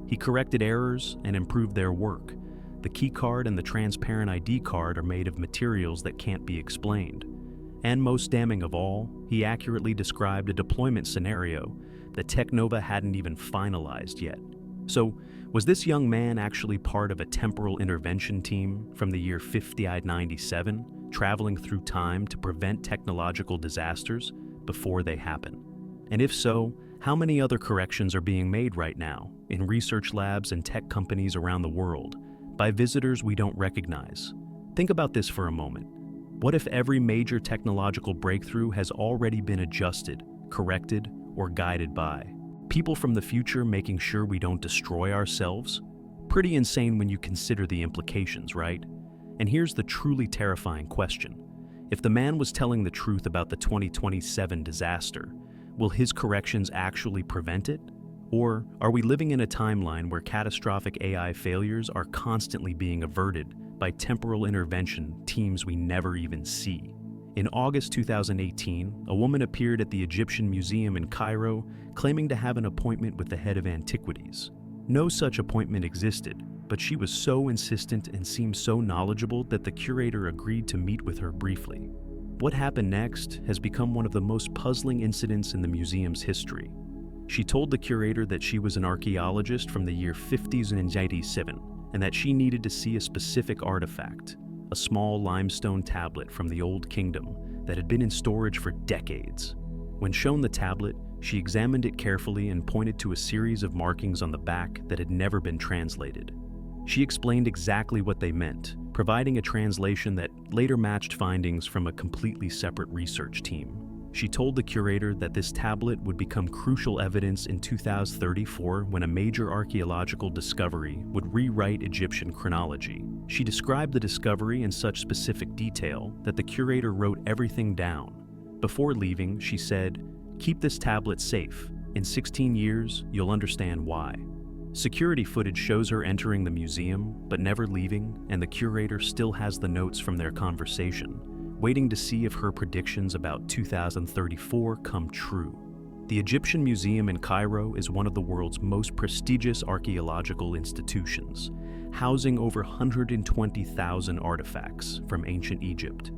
He corrected errors and improved their work. The keycard and the transparent ID card are made of materials that can't be explained. And most damning of all, he accurately described a deployment scenario that Technova hadn't even finalized yet. So, was this young man actually part of a temporal intervention team from the year 5097, traveling through time to prevent technological disasters before they happen? And if so, how many other corrections are being made right now in research labs and tech companies around the world by visitors we don't recognize? Think about this for a moment. What if every major technological breakthrough has already been adjusted, corrected, or guided by people from the future making sure we don't destroy ourselves? Pretty insane when you consider the implications, right? And here's the truly terrifying question. If the man was telling the truth about the 2027 disaster, will his corrections actually prevent it? Or are we living in a timeline where catastrophic AI failures are constantly being averted by temporal intervention teams we never even see? In August 2018, a woman appeared at the Egyptian Museum in Cairo claiming to have an appointment with the head of antiquities. No such appointment existed, but she was so insistent and seemed so knowledgeable that the curator agreed to meet with her briefly. What happened next has become one of the most puzzling incidents in the museum's history. She told the curator that she was an archaeologist from the year 5097 and that she needed to see a specific artifact, a small limestone tablet from the Old Kingdom that had been in storage for decades. When shown the tablet, she examined it carefully and pointed to a series of markings on the back that had never been translated. She explained exactly what they meant, providing a translation that later matched findings from a completely separate research team. She told the curator that this tablet would become crucial evidence in 2034 when a major archaeological discovery would rewrite Egyptian chronology. She described the discovery in such specific detail that the curator wrote everything down. Before leaving, she said, "Keep this tablet safe. In 16 years, you'll understand why." Security footage shows her entering the museum, but never leaving, and the curator still has the notes from their conversation, waiting to see if her predictions about 2034 come true. The Egyptian Museum in Cairo is one of the world's most prestigious archaeological institutions, housing over 120,000 artifacts from ancient Egypt.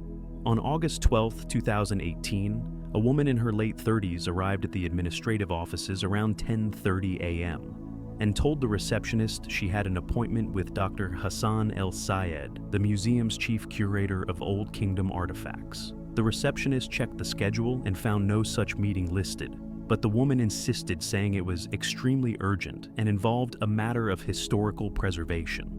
On August 12, 2018, a woman in her late 30s arrived at the administrative offices around 10:30 a.m. and told the receptionist she had an appointment with Dr. Hassan El Sayed, the museum's chief curator of Old Kingdom artifacts. The receptionist checked the schedule and found no such meeting listed, but the woman insisted, saying it was extremely urgent and involved a matter of historical preservation.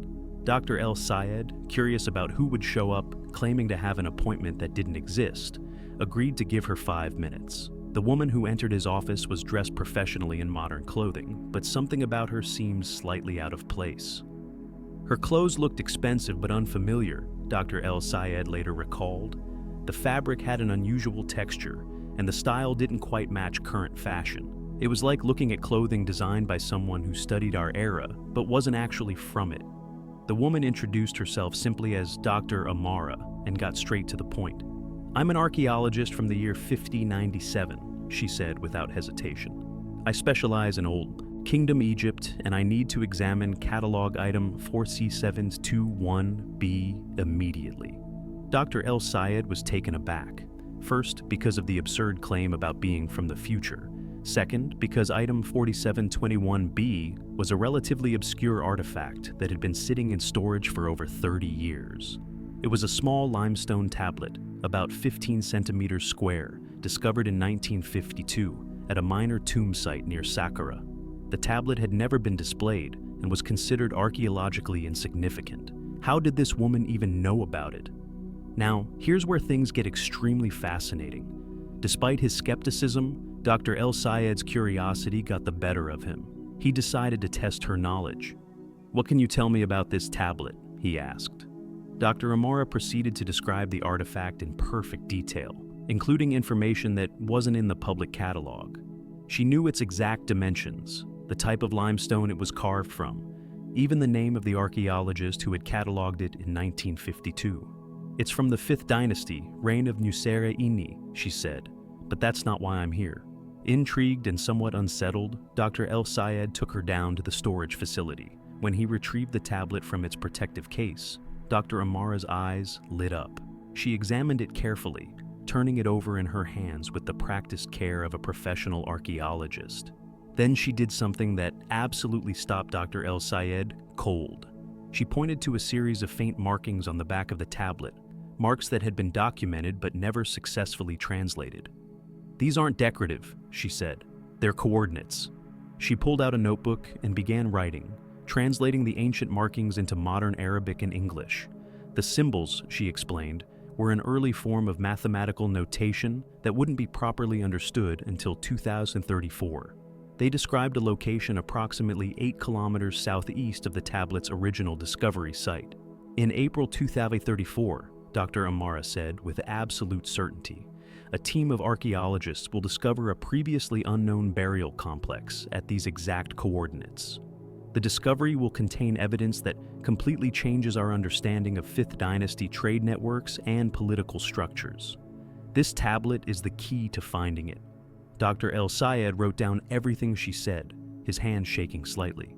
Dr. El Sayed, curious about who would show up, claiming to have an appointment that didn't exist, agreed to give her 5 minutes. The woman who entered his office was dressed professionally in modern clothing, but something about her seemed slightly out of place. Her clothes looked expensive but unfamiliar, Dr. El Sayed later recalled. The fabric had an unusual texture, and the style didn't quite match current fashion. It was like looking at clothing designed by someone who studied our era, but wasn't actually from it. The woman introduced herself simply as Dr. Amara and got straight to the point. "I'm an archaeologist from the year 5097, she said without hesitation. "I specialize in Old Kingdom Egypt, and I need to examine catalog item 4C721B immediately." Dr. El Sayed was taken aback. First, because of the absurd claim about being from the future. Second, because item 4721B was a relatively obscure artifact that had been sitting in storage for over 30 years. It was a small limestone tablet, about 15 centimeters square, discovered in 1952 at a minor tomb site near Saqqara. The tablet had never been displayed and was considered archaeologically insignificant. How did this woman even know about it? Now, here's where things get extremely fascinating. Despite his skepticism, Dr. El Sayed's curiosity got the better of him. He decided to test her knowledge. "What can you tell me about this tablet?" he asked. Dr. Amara proceeded to describe the artifact in perfect detail, including information that wasn't in the public catalog. She knew its exact dimensions, the type of limestone it was carved from, even the name of the archaeologist who had cataloged it in 1952. "It's from the 5th dynasty, reign of Nusere-Ini," she said, "but that's not why I'm here." Intrigued and somewhat unsettled, Dr. El Sayed took her down to the storage facility. When he retrieved the tablet from its protective case, Dr. Amara's eyes lit up. She examined it carefully, turning it over in her hands with the practiced care of a professional archaeologist. Then she did something that absolutely stopped Dr. El Sayed cold. She pointed to a series of faint markings on the back of the tablet, marks that had been documented but never successfully translated. "These aren't decorative," she said. "They're coordinates." She pulled out a notebook and began writing, translating the ancient markings into modern Arabic and English. The symbols, she explained, were an early form of mathematical notation that wouldn't be properly understood until 2034. They described a location approximately 8 kilometers southeast of the tablet's original discovery site. "In April 2034, Dr. Amara said with absolute certainty, a team of archaeologists will discover a previously unknown burial complex at these exact coordinates. The discovery will contain evidence that completely changes our understanding of 5th dynasty trade networks and political structures. This tablet is the key to finding it." Dr. El Sayed wrote down everything she said, his hand shaking slightly.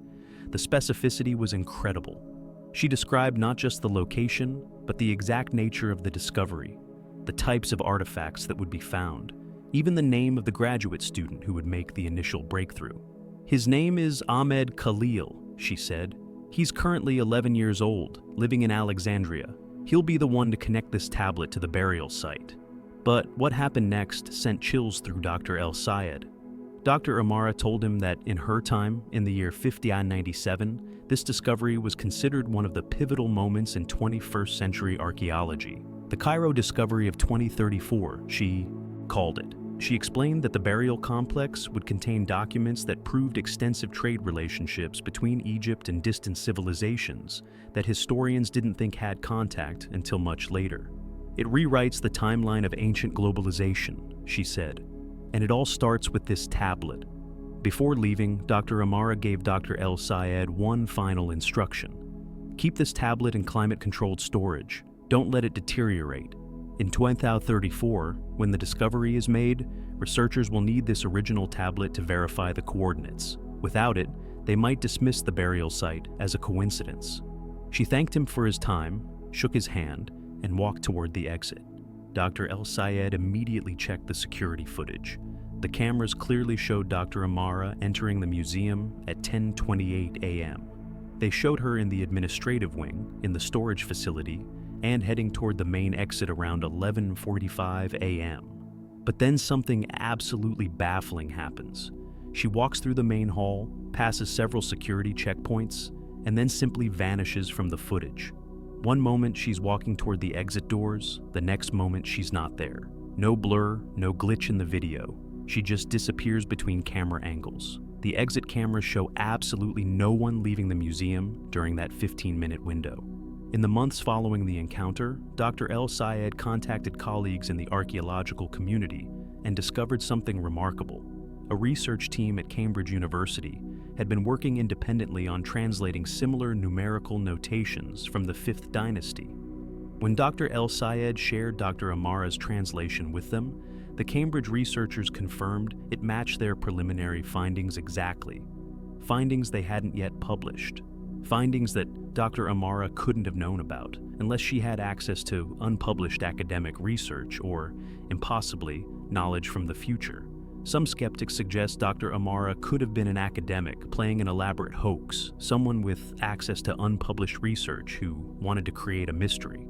The specificity was incredible. She described not just the location, but the exact nature of the discovery, the types of artifacts that would be found, even the name of the graduate student who would make the initial breakthrough. "His name is Ahmed Khalil," she said. "He's currently 11 years old, living in Alexandria. He'll be the one to connect this tablet to the burial site." But what happened next sent chills through Dr. El Sayed. Dr. Amara told him that in her time, in the year 5097, This discovery was considered one of the pivotal moments in 21st century archaeology. The Cairo discovery of 2034, she called it. She explained that the burial complex would contain documents that proved extensive trade relationships between Egypt and distant civilizations that historians didn't think had contact until much later. It rewrites the timeline of ancient globalization, she said, and it all starts with this tablet. Before leaving, Dr. Amara gave Dr. El Sayed one final instruction. Keep this tablet in climate-controlled storage. Don't let it deteriorate. In 2034, when the discovery is made, researchers will need this original tablet to verify the coordinates. Without it, they might dismiss the burial site as a coincidence. She thanked him for his time, shook his hand, and walked toward the exit. Dr. El Sayed immediately checked the security footage. The cameras clearly showed Dr. Amara entering the museum at 10:28 a.m. They showed her in the administrative wing, in the storage facility, and heading toward the main exit around 11:45 a.m. But then something absolutely baffling happens. She walks through the main hall, passes several security checkpoints, and then simply vanishes from the footage. One moment she's walking toward the exit doors, the next moment she's not there. No blur, no glitch in the video. She just disappears between camera angles. The exit cameras show absolutely no one leaving the museum during that 15-minute window. In the months following the encounter, Dr. El Sayed contacted colleagues in the archaeological community and discovered something remarkable. A research team at Cambridge University had been working independently on translating similar numerical notations from the 5th dynasty. When Dr. El Sayed shared Dr. Amara's translation with them, the Cambridge researchers confirmed it matched their preliminary findings exactly. Findings they hadn't yet published. Findings that Dr. Amara couldn't have known about unless she had access to unpublished academic research or, impossibly, knowledge from the future. Some skeptics suggest Dr. Amara could have been an academic playing an elaborate hoax, someone with access to unpublished research who wanted to create a mystery.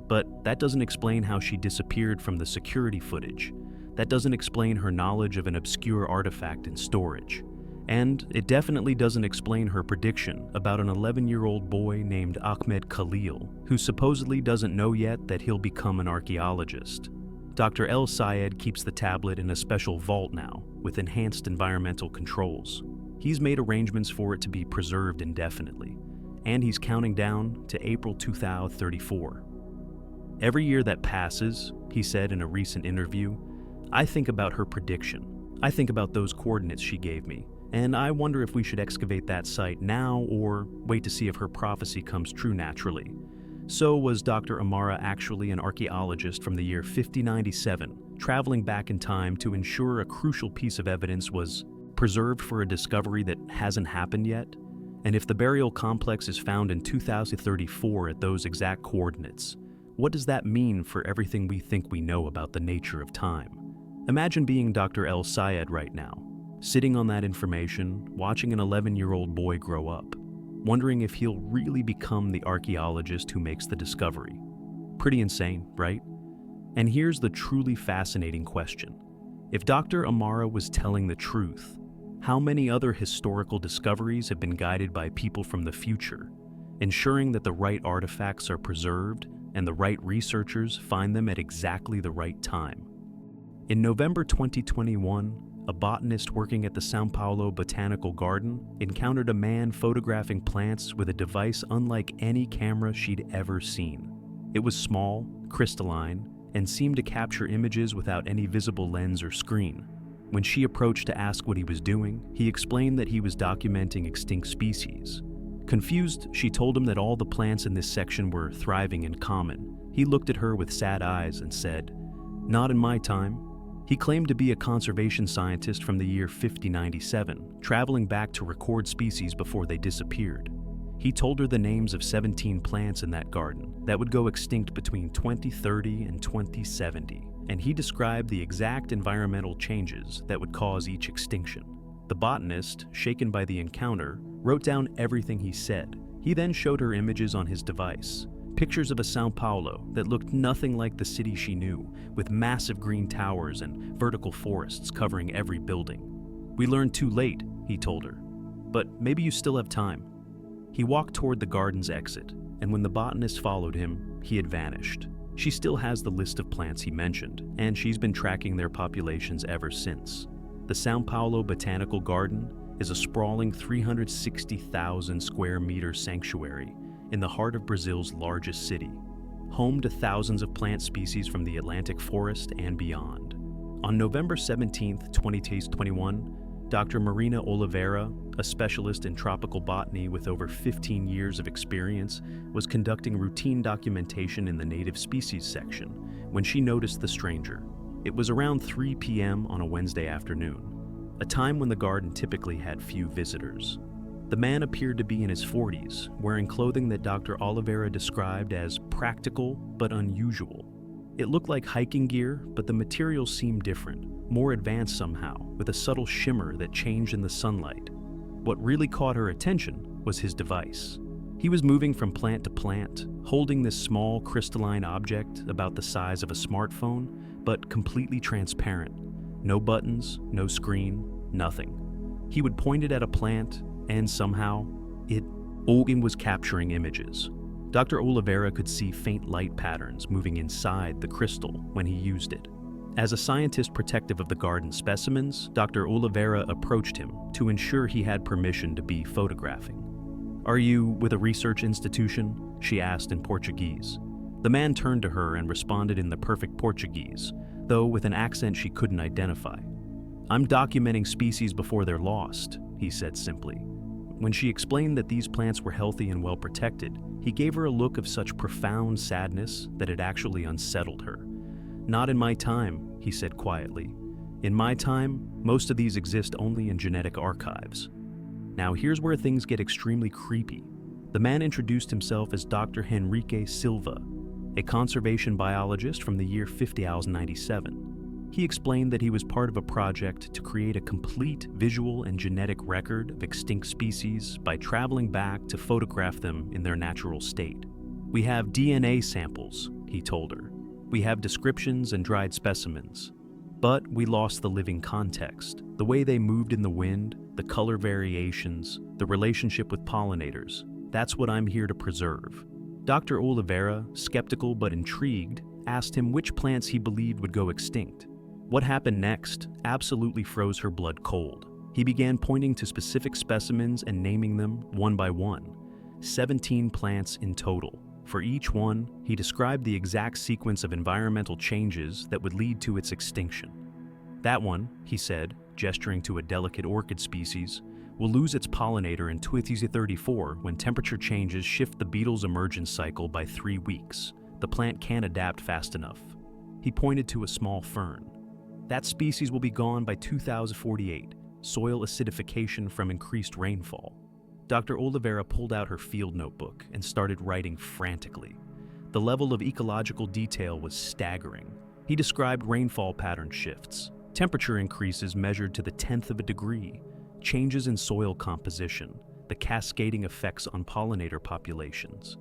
But that doesn't explain how she disappeared from the security footage. That doesn't explain her knowledge of an obscure artifact in storage. And it definitely doesn't explain her prediction about an 11-year-old boy named Ahmed Khalil, who supposedly doesn't know yet that he'll become an archaeologist. Dr. El Sayed keeps the tablet in a special vault now, with enhanced environmental controls. He's made arrangements for it to be preserved indefinitely, and he's counting down to April 2034. Every year that passes, he said in a recent interview, I think about her prediction. I think about those coordinates she gave me, and I wonder if we should excavate that site now or wait to see if her prophecy comes true naturally. So was Dr. Amara actually an archaeologist from the year 5097, traveling back in time to ensure a crucial piece of evidence was preserved for a discovery that hasn't happened yet? And if the burial complex is found in 2034 at those exact coordinates, what does that mean for everything we think we know about the nature of time? Imagine being Dr. El Sayed right now, sitting on that information, watching an 11-year-old boy grow up, wondering if he'll really become the archaeologist who makes the discovery. Pretty insane, right? And here's the truly fascinating question. If Dr. Amara was telling the truth, how many other historical discoveries have been guided by people from the future, ensuring that the right artifacts are preserved and the right researchers find them at exactly the right time? In November 2021, a botanist working at the São Paulo Botanical Garden encountered a man photographing plants with a device unlike any camera she'd ever seen. It was small, crystalline, and seemed to capture images without any visible lens or screen. When she approached to ask what he was doing, he explained that he was documenting extinct species. Confused, she told him that all the plants in this section were thriving in common. He looked at her with sad eyes and said, "Not in my time." He claimed to be a conservation scientist from the year 5097, traveling back to record species before they disappeared. He told her the names of 17 plants in that garden that would go extinct between 2030 and 2070, and he described the exact environmental changes that would cause each extinction. The botanist, shaken by the encounter, wrote down everything he said. He then showed her images on his device. Pictures of a São Paulo that looked nothing like the city she knew, with massive green towers and vertical forests covering every building. "We learned too late," he told her. "But maybe you still have time." He walked toward the garden's exit, and when the botanist followed him, he had vanished. She still has the list of plants he mentioned, and she's been tracking their populations ever since. The São Paulo Botanical Garden is a sprawling 360,000 square meter sanctuary in the heart of Brazil's largest city, home to thousands of plant species from the Atlantic forest and beyond. On November 17, 2021, Dr. Marina Oliveira, a specialist in tropical botany with over 15 years of experience, was conducting routine documentation in the native species section when she noticed the stranger. It was around 3 p.m. on a Wednesday afternoon, a time when the garden typically had few visitors. The man appeared to be in his 40s, wearing clothing that Dr. Oliveira described as practical but unusual. It looked like hiking gear, but the materials seemed different, more advanced somehow, with a subtle shimmer that changed in the sunlight. What really caught her attention was his device. He was moving from plant to plant, holding this small crystalline object about the size of a smartphone, but completely transparent. No buttons, no screen, nothing. He would point it at a plant, and somehow, it was capturing images. Dr. Oliveira could see faint light patterns moving inside the crystal when he used it. As a scientist protective of the garden specimens, Dr. Oliveira approached him to ensure he had permission to be photographing. "Are you with a research institution?" she asked in Portuguese. The man turned to her and responded in the perfect Portuguese, though with an accent she couldn't identify. "I'm documenting species before they're lost," he said simply. When she explained that these plants were healthy and well protected, he gave her a look of such profound sadness that it actually unsettled her. "Not in my time," he said quietly. "In my time, most of these exist only in genetic archives." Now here's where things get extremely creepy. The man introduced himself as Dr. Henrique Silva, a conservation biologist from the year 5097. He explained that he was part of a project to create a complete visual and genetic record of extinct species by traveling back to photograph them in their natural state. "We have DNA samples," he told her. "We have descriptions and dried specimens. But we lost the living context, the way they moved in the wind, the color variations, the relationship with pollinators. That's what I'm here to preserve." Dr. Oliveira, skeptical but intrigued, asked him which plants he believed would go extinct. What happened next absolutely froze her blood cold. He began pointing to specific specimens and naming them one by one. 17 plants in total. For each one, he described the exact sequence of environmental changes that would lead to its extinction. "That one," he said, gesturing to a delicate orchid species, "will lose its pollinator in 2034 when temperature changes shift the beetle's emergence cycle by 3 weeks. The plant can't adapt fast enough." He pointed to a small fern. "That species will be gone by 2048, soil acidification from increased rainfall." Dr. Oliveira pulled out her field notebook and started writing frantically. The level of ecological detail was staggering. He described rainfall pattern shifts, temperature increases measured to the 10th of a degree, changes in soil composition, the cascading effects on pollinator populations.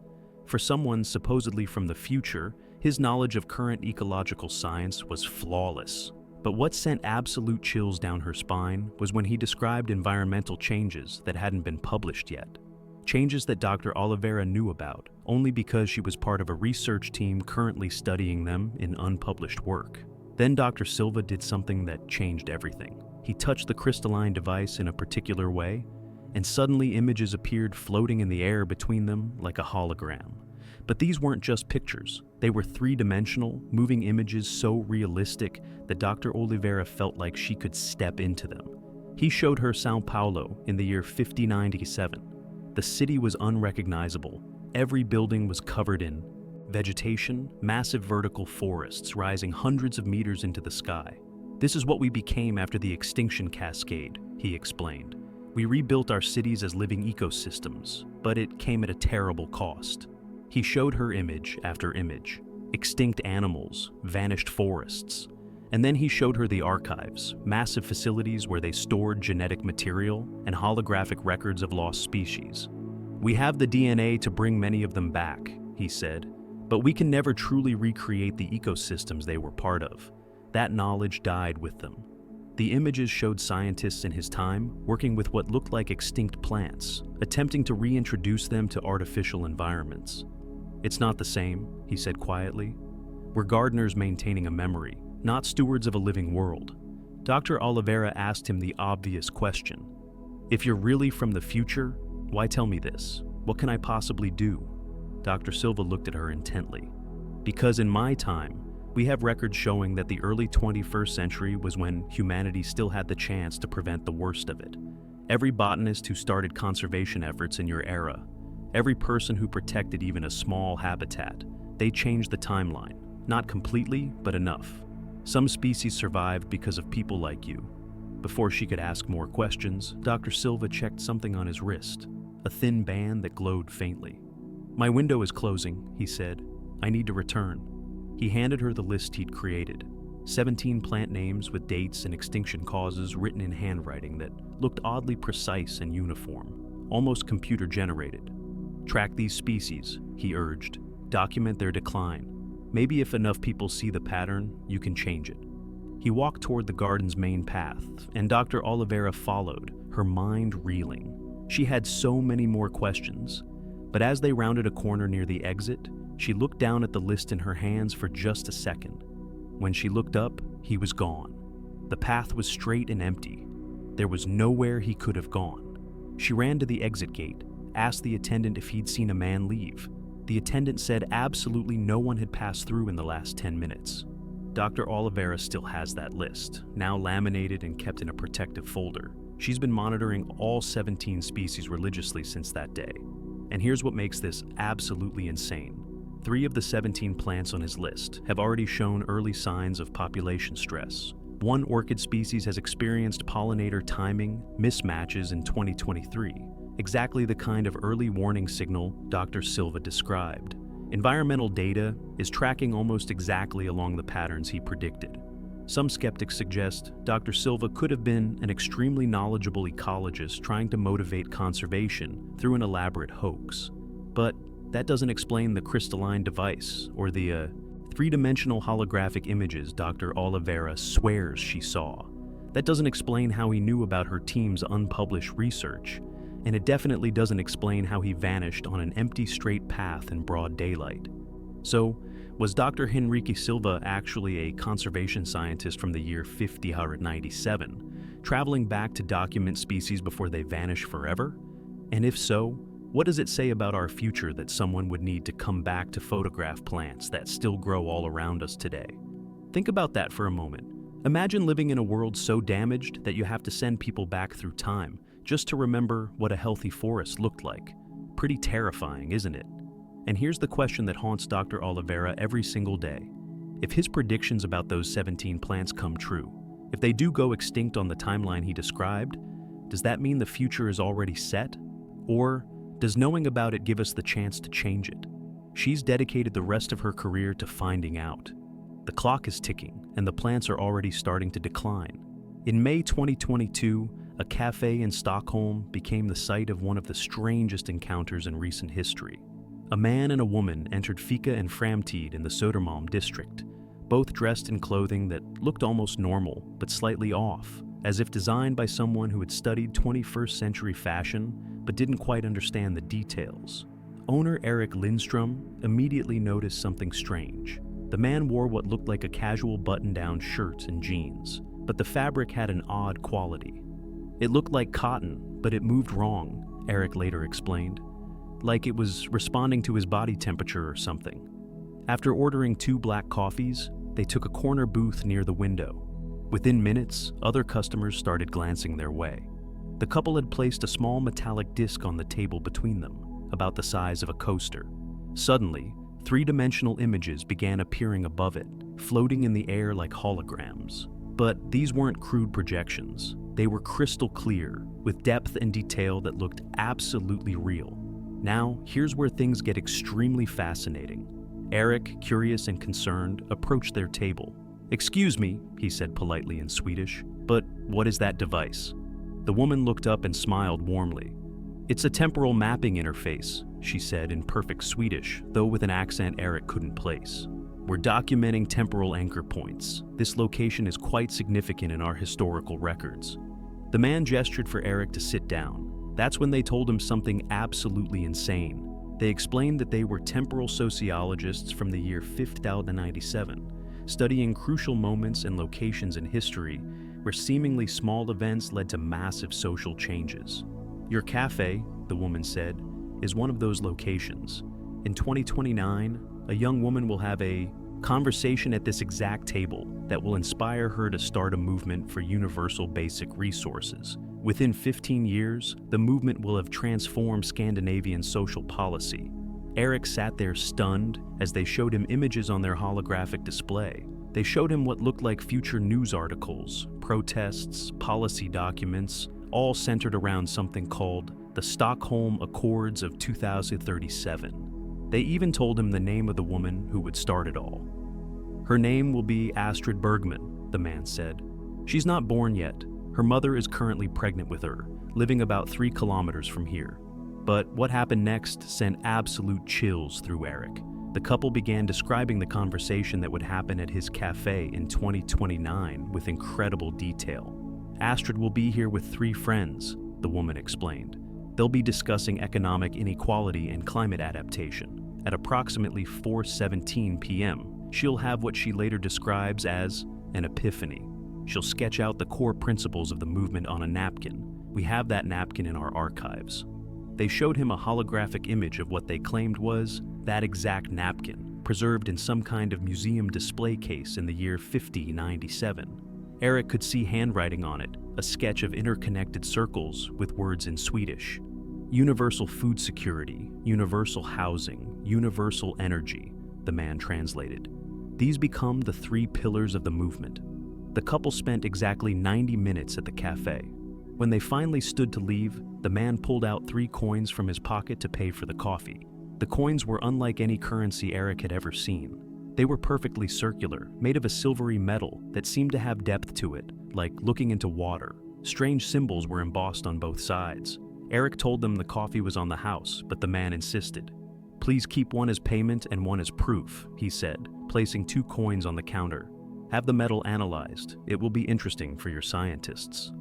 For someone supposedly from the future, his knowledge of current ecological science was flawless. But what sent absolute chills down her spine was when he described environmental changes that hadn't been published yet. Changes that Dr. Oliveira knew about only because she was part of a research team currently studying them in unpublished work. Then Dr. Silva did something that changed everything. He touched the crystalline device in a particular way, and suddenly images appeared floating in the air between them like a hologram. But these weren't just pictures. They were three-dimensional, moving images so realistic that Dr. Oliveira felt like she could step into them. He showed her São Paulo in the year 5097. The city was unrecognizable. Every building was covered in vegetation, massive vertical forests rising hundreds of meters into the sky. "This is what we became after the extinction cascade," he explained. "We rebuilt our cities as living ecosystems, but it came at a terrible cost." He showed her image after image, extinct animals, vanished forests, and then he showed her the archives, massive facilities where they stored genetic material and holographic records of lost species. "We have the DNA to bring many of them back," he said, "but we can never truly recreate the ecosystems they were part of. That knowledge died with them." The images showed scientists in his time working with what looked like extinct plants, attempting to reintroduce them to artificial environments. "It's not the same," he said quietly. "We're gardeners maintaining a memory, not stewards of a living world." Dr. Oliveira asked him the obvious question. "If you're really from the future, why tell me this? What can I possibly do?" Dr. Silva looked at her intently. "Because in my time, we have records showing that the early 21st century was when humanity still had the chance to prevent the worst of it. Every botanist who started conservation efforts in your era, every person who protected even a small habitat, they changed the timeline. Not completely, but enough. Some species survived because of people like you." Before she could ask more questions, Dr. Silva checked something on his wrist, a thin band that glowed faintly. "My window is closing," he said. "I need to return." He handed her the list he'd created, 17 plant names with dates and extinction causes written in handwriting that looked oddly precise and uniform, almost computer-generated. "Track these species," he urged. "Document their decline. Maybe if enough people see the pattern, you can change it." He walked toward the garden's main path, and Dr. Oliveira followed, her mind reeling. She had so many more questions, but as they rounded a corner near the exit, she looked down at the list in her hands for just a second. When she looked up, he was gone. The path was straight and empty. There was nowhere he could have gone. She ran to the exit gate, asked the attendant if he'd seen a man leave. The attendant said absolutely no one had passed through in the last 10 minutes. Dr. Oliveira still has that list, now laminated and kept in a protective folder. She's been monitoring all 17 species religiously since that day. And here's what makes this absolutely insane. 3 of the 17 plants on his list have already shown early signs of population stress. One orchid species has experienced pollinator timing mismatches in 2023, exactly the kind of early warning signal Dr. Silva described. Environmental data is tracking almost exactly along the patterns he predicted. Some skeptics suggest Dr. Silva could have been an extremely knowledgeable ecologist trying to motivate conservation through an elaborate hoax. But that doesn't explain the crystalline device or the three-dimensional holographic images Dr. Oliveira swears she saw. That doesn't explain how he knew about her team's unpublished research, and it definitely doesn't explain how he vanished on an empty straight path in broad daylight. So, was Dr. Henrique Silva actually a conservation scientist from the year 5097, traveling back to document species before they vanish forever? And if so, what does it say about our future that someone would need to come back to photograph plants that still grow all around us today? Think about that for a moment. Imagine living in a world so damaged that you have to send people back through time just to remember what a healthy forest looked like. Pretty terrifying, isn't it? And here's the question that haunts Dr. Oliveira every single day. If his predictions about those 17 plants come true, if they do go extinct on the timeline he described, does that mean the future is already set? Or does knowing about it give us the chance to change it? She's dedicated the rest of her career to finding out. The clock is ticking, and the plants are already starting to decline. In May 2022, a cafe in Stockholm became the site of one of the strangest encounters in recent history. A man and a woman entered Fika and Framtid in the Södermalm district, both dressed in clothing that looked almost normal, but slightly off, as if designed by someone who had studied 21st century fashion, but didn't quite understand the details. Owner Eric Lindstrom immediately noticed something strange. The man wore what looked like a casual button-down shirt and jeans, but the fabric had an odd quality. It looked like cotton, but it moved wrong, Eric later explained. Like it was responding to his body temperature or something. After ordering 2 black coffees, they took a corner booth near the window. Within minutes, other customers started glancing their way. The couple had placed a small metallic disc on the table between them, about the size of a coaster. Suddenly, 3-dimensional images began appearing above it, floating in the air like holograms. But these weren't crude projections. They were crystal clear, with depth and detail that looked absolutely real. Now, here's where things get extremely fascinating. Eric, curious and concerned, approached their table. "Excuse me," he said politely in Swedish, "but what is that device?" The woman looked up and smiled warmly. "It's a temporal mapping interface," she said in perfect Swedish, though with an accent Eric couldn't place. We're documenting temporal anchor points. This location is quite significant in our historical records. The man gestured for Eric to sit down. That's when they told him something absolutely insane. They explained that they were temporal sociologists from the year 5097, studying crucial moments and locations in history where seemingly small events led to massive social changes. Your cafe, the woman said, is one of those locations. In 2029, a young woman will have a conversation at this exact table that will inspire her to start a movement for universal basic resources. Within 15 years, the movement will have transformed Scandinavian social policy. Eric sat there stunned as they showed him images on their holographic display. They showed him what looked like future news articles, protests, policy documents, all centered around something called the Stockholm Accords of 2037. They even told him the name of the woman who would start it all. Her name will be Astrid Bergman, the man said. She's not born yet. Her mother is currently pregnant with her, living about 3 kilometers from here. But what happened next sent absolute chills through Eric. The couple began describing the conversation that would happen at his cafe in 2029 with incredible detail. Astrid will be here with 3 friends, the woman explained. They'll be discussing economic inequality and climate adaptation. At approximately 4:17 p.m., she'll have what she later describes as an epiphany. She'll sketch out the core principles of the movement on a napkin. We have that napkin in our archives. They showed him a holographic image of what they claimed was that exact napkin, preserved in some kind of museum display case in the year 5097. Eric could see handwriting on it, a sketch of interconnected circles with words in Swedish. Universal food security, universal housing, universal energy, the man translated. These become the 3 pillars of the movement. The couple spent exactly 90 minutes at the cafe. When they finally stood to leave, the man pulled out 3 coins from his pocket to pay for the coffee. The coins were unlike any currency Eric had ever seen. They were perfectly circular, made of a silvery metal that seemed to have depth to it, like looking into water. Strange symbols were embossed on both sides. Eric told them the coffee was on the house, but the man insisted. "Please keep one as payment and one as proof," he said, placing 2 coins on the counter. "Have the metal analyzed. It will be interesting for your scientists."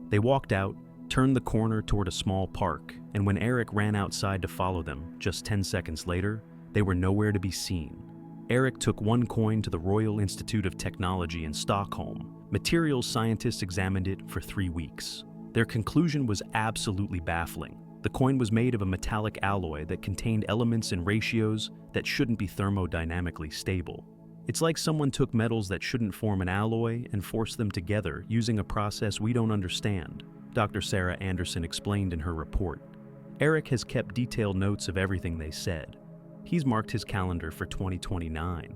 They walked out, turned the corner toward a small park, and when Eric ran outside to follow them, just 10 seconds later, they were nowhere to be seen. Eric took 1 coin to the Royal Institute of Technology in Stockholm. Materials scientists examined it for 3 weeks. Their conclusion was absolutely baffling. The coin was made of a metallic alloy that contained elements and ratios that shouldn't be thermodynamically stable. It's like someone took metals that shouldn't form an alloy and forced them together using a process we don't understand, Dr. Sarah Anderson explained in her report. Eric has kept detailed notes of everything they said. He's marked his calendar for 2029.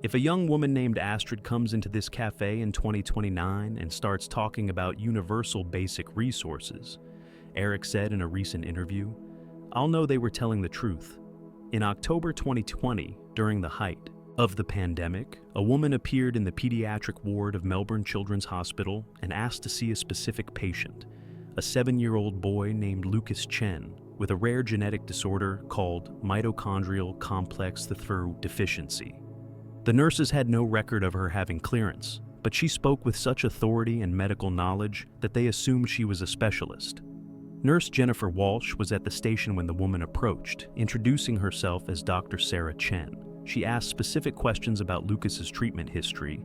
If a young woman named Astrid comes into this cafe in 2029 and starts talking about universal basic resources, Eric said in a recent interview, I'll know they were telling the truth. In October 2020, during the height of the pandemic, a woman appeared in the pediatric ward of Melbourne Children's Hospital and asked to see a specific patient, a 7-year-old boy named Lucas Chen, with a rare genetic disorder called mitochondrial complex III deficiency. The nurses had no record of her having clearance, but she spoke with such authority and medical knowledge that they assumed she was a specialist. Nurse Jennifer Walsh was at the station when the woman approached, introducing herself as Dr. Sarah Chen. She asked specific questions about Lucas's treatment history,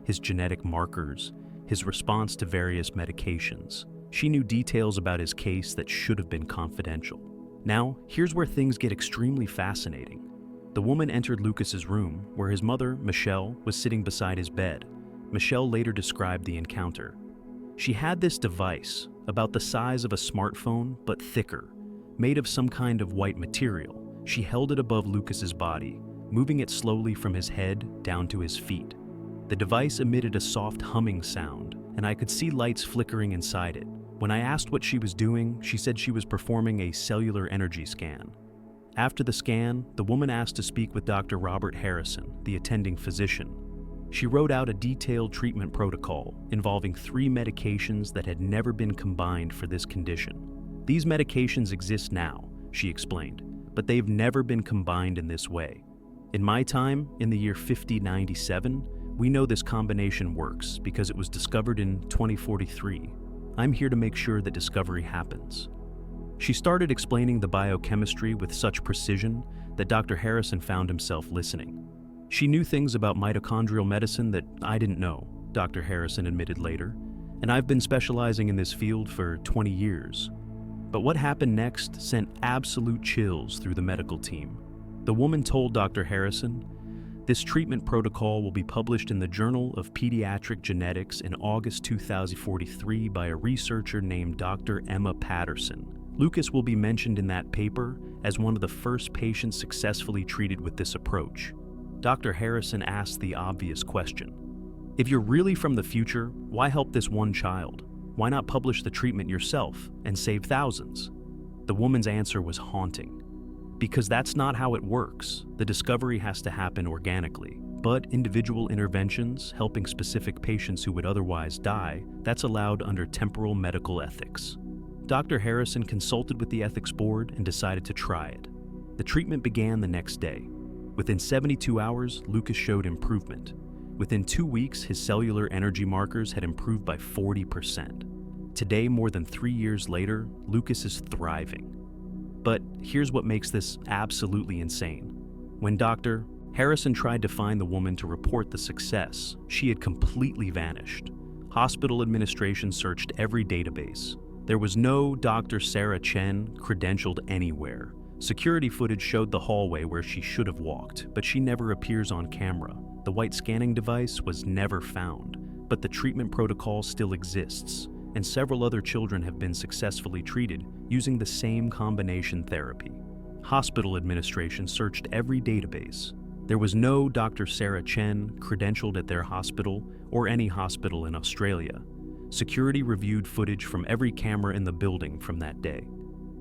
his genetic markers, his response to various medications. She knew details about his case that should have been confidential. Now, here's where things get extremely fascinating. The woman entered Lucas's room, where his mother, Michelle, was sitting beside his bed. Michelle later described the encounter. She had this device, about the size of a smartphone, but thicker, made of some kind of white material. She held it above Lucas's body, moving it slowly from his head down to his feet. The device emitted a soft humming sound, and I could see lights flickering inside it. When I asked what she was doing, she said she was performing a cellular energy scan. After the scan, the woman asked to speak with Dr. Robert Harrison, the attending physician. She wrote out a detailed treatment protocol involving 3 medications that had never been combined for this condition. These medications exist now, she explained, but they've never been combined in this way. In my time, in the year 5097, we know this combination works because it was discovered in 2043. I'm here to make sure that discovery happens. She started explaining the biochemistry with such precision that Dr. Harrison found himself listening. She knew things about mitochondrial medicine that I didn't know, Dr. Harrison admitted later, and I've been specializing in this field for 20 years. But what happened next sent absolute chills through the medical team. The woman told Dr. Harrison, "This treatment protocol will be published in the Journal of Pediatric Genetics in August 2043 by a researcher named Dr. Emma Patterson. Lucas will be mentioned in that paper as one of the first patients successfully treated with this approach." Dr. Harrison asked the obvious question. If you're really from the future, why help this one child? Why not publish the treatment yourself and save thousands? The woman's answer was haunting. Because that's not how it works. The discovery has to happen organically. But individual interventions, helping specific patients who would otherwise die, that's allowed under temporal medical ethics. Dr. Harrison consulted with the ethics board and decided to try it. The treatment began the next day. Within 72 hours, Lucas showed improvement. Within 2 weeks, his cellular energy markers had improved by 40%. Today, more than 3 years later, Lucas is thriving. But here's what makes this absolutely insane. When Dr. Harrison tried to find the woman to report the success, she had completely vanished. Hospital administration searched every database. There was no Dr. Sarah Chen credentialed anywhere. Security footage showed the hallway where she should have walked, but she never appears on camera. The white scanning device was never found, but the treatment protocol still exists, and several other children have been successfully treated using the same combination therapy. Hospital administration searched every database. There was no Dr. Sarah Chen credentialed at their hospital or any hospital in Australia. Security reviewed footage from every camera in the building from that day.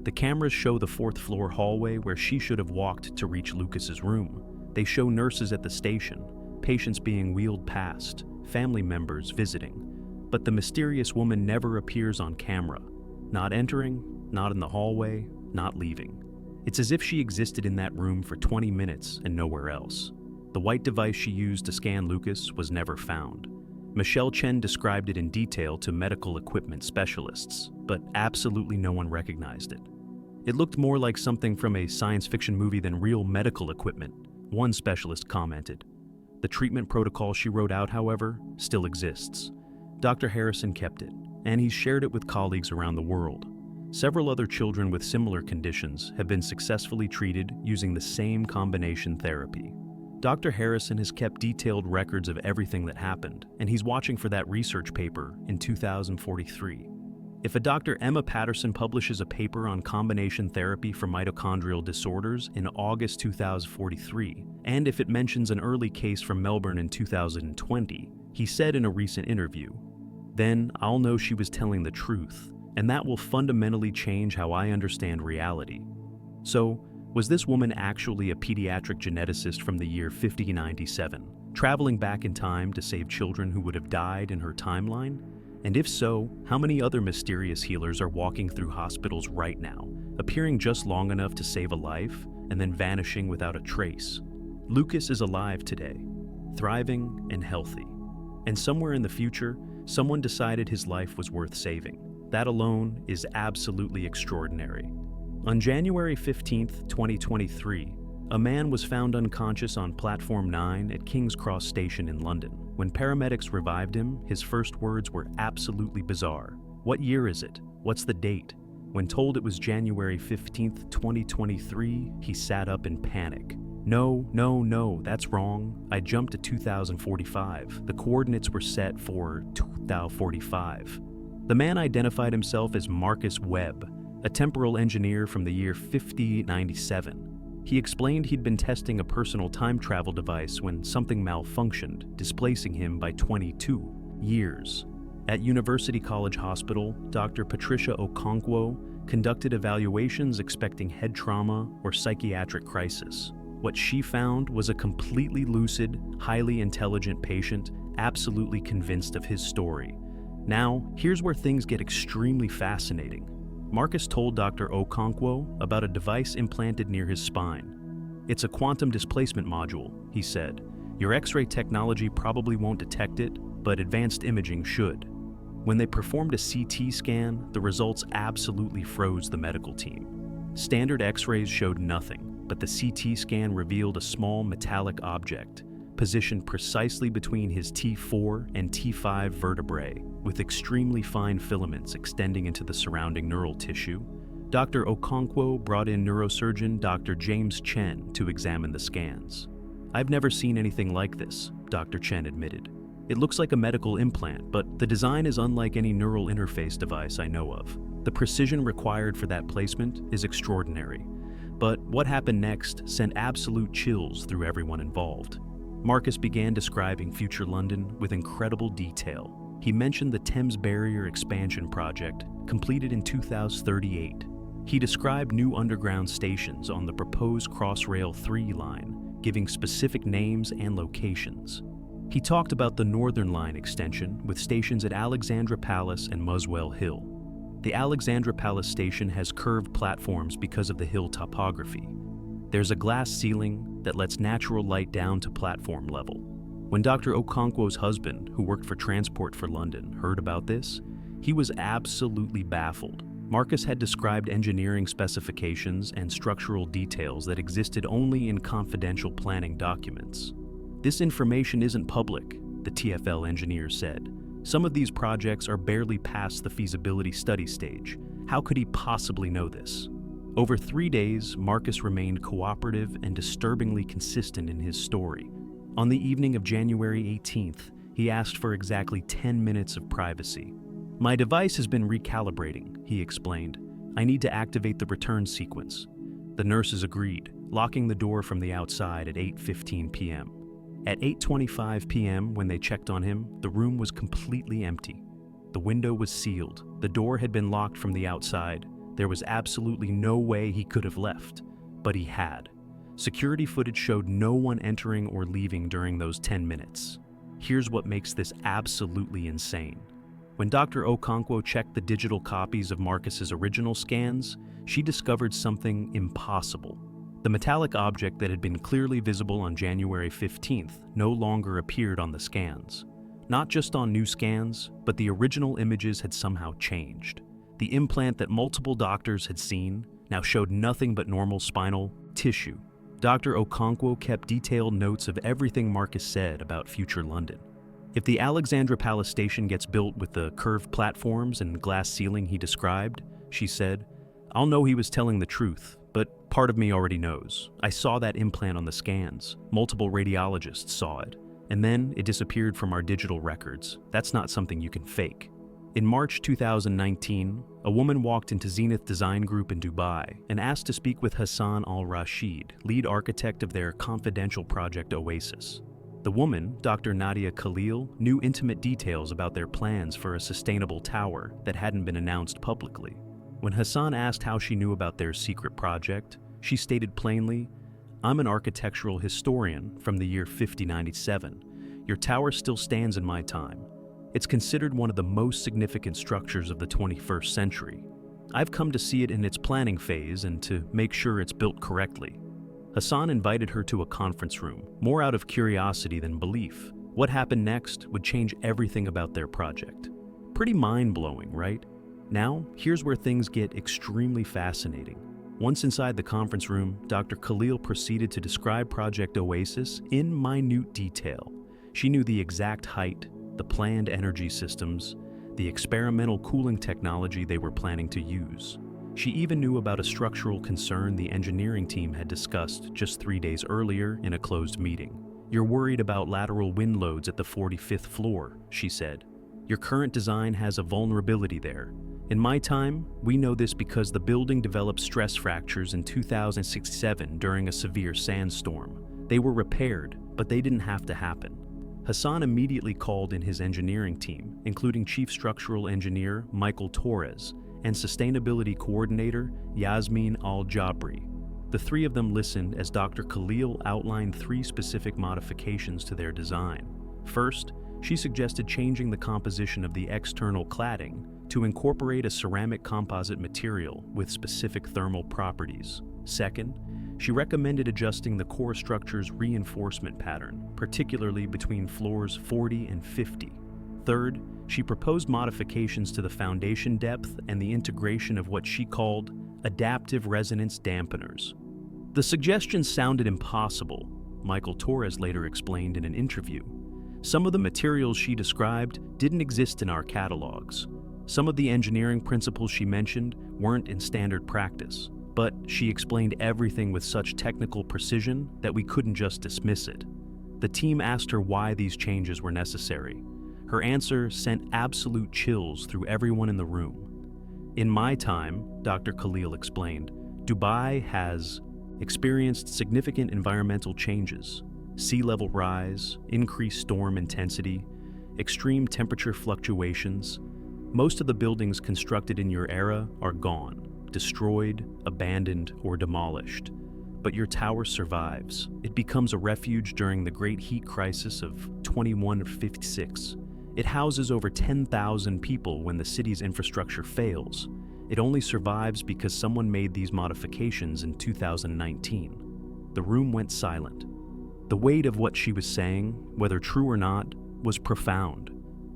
The cameras show the 4th floor hallway where she should have walked to reach Lucas's room. They show nurses at the station, patients being wheeled past, family members visiting. But the mysterious woman never appears on camera. Not entering, not in the hallway, not leaving. It's as if she existed in that room for 20 minutes and nowhere else. The white device she used to scan Lucas was never found. Michelle Chen described it in detail to medical equipment specialists, but absolutely no one recognized it. It looked more like something from a science fiction movie than real medical equipment, one specialist commented. The treatment protocol she wrote out, however, still exists. Dr. Harrison kept it, and he's shared it with colleagues around the world. Several other children with similar conditions have been successfully treated using the same combination therapy. Dr. Harrison has kept detailed records of everything that happened, and he's watching for that research paper in 2043. If a Dr. Emma Patterson publishes a paper on combination therapy for mitochondrial disorders in August 2043, and if it mentions an early case from Melbourne in 2020, he said in a recent interview, then I'll know she was telling the truth, and that will fundamentally change how I understand reality. So, was this woman actually a pediatric geneticist from the year 5097, traveling back in time to save children who would have died in her timeline? And if so, how many other mysterious healers are walking through hospitals right now, appearing just long enough to save a life and then vanishing without a trace? Lucas is alive today, thriving and healthy. And somewhere in the future, someone decided his life was worth saving. That alone is absolutely extraordinary. On January 15, 2023, a man was found unconscious on Platform 9 at King's Cross Station in London. When paramedics revived him, his first words were absolutely bizarre. "What year is it? What's the date?" When told it was January 15, 2023, he sat up in panic. No, that's wrong. I jumped to 2045. The coordinates were set for 2045. The man identified himself as Marcus Webb, a temporal engineer from the year 5097. He explained he'd been testing a personal time travel device when something malfunctioned, displacing him by 22 years. At University College Hospital, Dr. Patricia Okonkwo conducted evaluations expecting head trauma or psychiatric crisis. What she found was a completely lucid, highly intelligent patient, absolutely convinced of his story. Now, here's where things get extremely fascinating. Marcus told Dr. Okonkwo about a device implanted near his spine. "It's a quantum displacement module," he said. "Your X-ray technology probably won't detect it, but advanced imaging should." When they performed a CT scan, the results absolutely froze the medical team. Standard X-rays showed nothing, but the CT scan revealed a small metallic object, positioned precisely between his T4 and T5 vertebrae, with extremely fine filaments extending into the surrounding neural tissue. Dr. Okonkwo brought in neurosurgeon Dr. James Chen to examine the scans. "I've never seen anything like this," Dr. Chen admitted. "It looks like a medical implant, but the design is unlike any neural interface device I know of. The precision required for that placement is extraordinary." But what happened next sent absolute chills through everyone involved. Marcus began describing future London with incredible detail. He mentioned the Thames Barrier Expansion Project, completed in 2038. He described new underground stations on the proposed Crossrail 3 line, giving specific names and locations. He talked about the Northern Line extension with stations at Alexandra Palace and Muswell Hill. The Alexandra Palace station has curved platforms because of the hill topography. There's a glass ceiling that lets natural light down to platform level. When Dr. Okonkwo's husband, who worked for Transport for London, heard about this, he was absolutely baffled. Marcus had described engineering specifications and structural details that existed only in confidential planning documents. "This information isn't public," the TfL engineer said. "Some of these projects are barely past the feasibility study stage. How could he possibly know this?" Over 3 days, Marcus remained cooperative and disturbingly consistent in his story. On the evening of January 18th, he asked for exactly 10 minutes of privacy. "My device has been recalibrating," he explained. "I need to activate the return sequence." The nurses agreed, locking the door from the outside at 8:15 p.m. At 8:25 p.m., when they checked on him, the room was completely empty. The window was sealed, the door had been locked from the outside. There was absolutely no way he could have left, but he had. Security footage showed no one entering or leaving during those 10 minutes. Here's what makes this absolutely insane. When Dr. Okonkwo checked the digital copies of Marcus's original scans, she discovered something impossible. The metallic object that had been clearly visible on January 15th no longer appeared on the scans. Not just on new scans, but the original images had somehow changed. The implant that multiple doctors had seen now showed nothing but normal spinal tissue. Dr. Okonkwo kept detailed notes of everything Marcus said about future London. "If the Alexandra Palace station gets built with the curved platforms and glass ceiling he described," she said, "I'll know he was telling the truth, but part of me already knows. I saw that implant on the scans. Multiple radiologists saw it. And then it disappeared from our digital records. That's not something you can fake." In March 2019, a woman walked into Zenith Design Group in Dubai and asked to speak with Hassan al-Rashid, lead architect of their confidential project Oasis. The woman, Dr. Nadia Khalil, knew intimate details about their plans for a sustainable tower that hadn't been announced publicly. When Hassan asked how she knew about their secret project, she stated plainly, "I'm an architectural historian from the year 5097. Your tower still stands in my time. It's considered one of the most significant structures of the 21st century. I've come to see it in its planning phase and to make sure it's built correctly." Hassan invited her to a conference room, more out of curiosity than belief. What happened next would change everything about their project. Pretty mind-blowing, right? Now, here's where things get extremely fascinating. Once inside the conference room, Dr. Khalil proceeded to describe Project Oasis in minute detail. She knew the exact height, the planned energy systems, the experimental cooling technology they were planning to use. She even knew about a structural concern the engineering team had discussed just 3 days earlier in a closed meeting. "You're worried about lateral wind loads at the 45th floor," she said. "Your current design has a vulnerability there. In my time, we know this because the building developed stress fractures in 2067 during a severe sandstorm. They were repaired, but they didn't have to happen." Hassan immediately called in his engineering team, including Chief Structural Engineer Michael Torres and Sustainability Coordinator Yasmin Al-Jabri. The three of them listened as Dr. Khalil outlined 3 specific modifications to their design. First, she suggested changing the composition of the external cladding to incorporate a ceramic composite material with specific thermal properties. Second, She recommended adjusting the core structure's reinforcement pattern, particularly between floors 40 and 50. Third, she proposed modifications to the foundation depth and the integration of what she called adaptive resonance dampeners. The suggestions sounded impossible, Michael Torres later explained in an interview. Some of the materials she described didn't exist in our catalogs. Some of the engineering principles she mentioned weren't in standard practice, but she explained everything with such technical precision that we couldn't just dismiss it. The team asked her why these changes were necessary. Her answer sent absolute chills through everyone in the room. In my time, Dr. Khalil explained, Dubai has experienced significant environmental changes: sea level rise, increased storm intensity, extreme temperature fluctuations. Most of the buildings constructed in your era are gone, destroyed, abandoned, or demolished. But your tower survives. It becomes a refuge during the Great Heat Crisis of 2156. It houses over 10,000 people when the city's infrastructure fails. It only survives because someone made these modifications in 2019. The room went silent. The weight of what she was saying, whether true or not, was profound.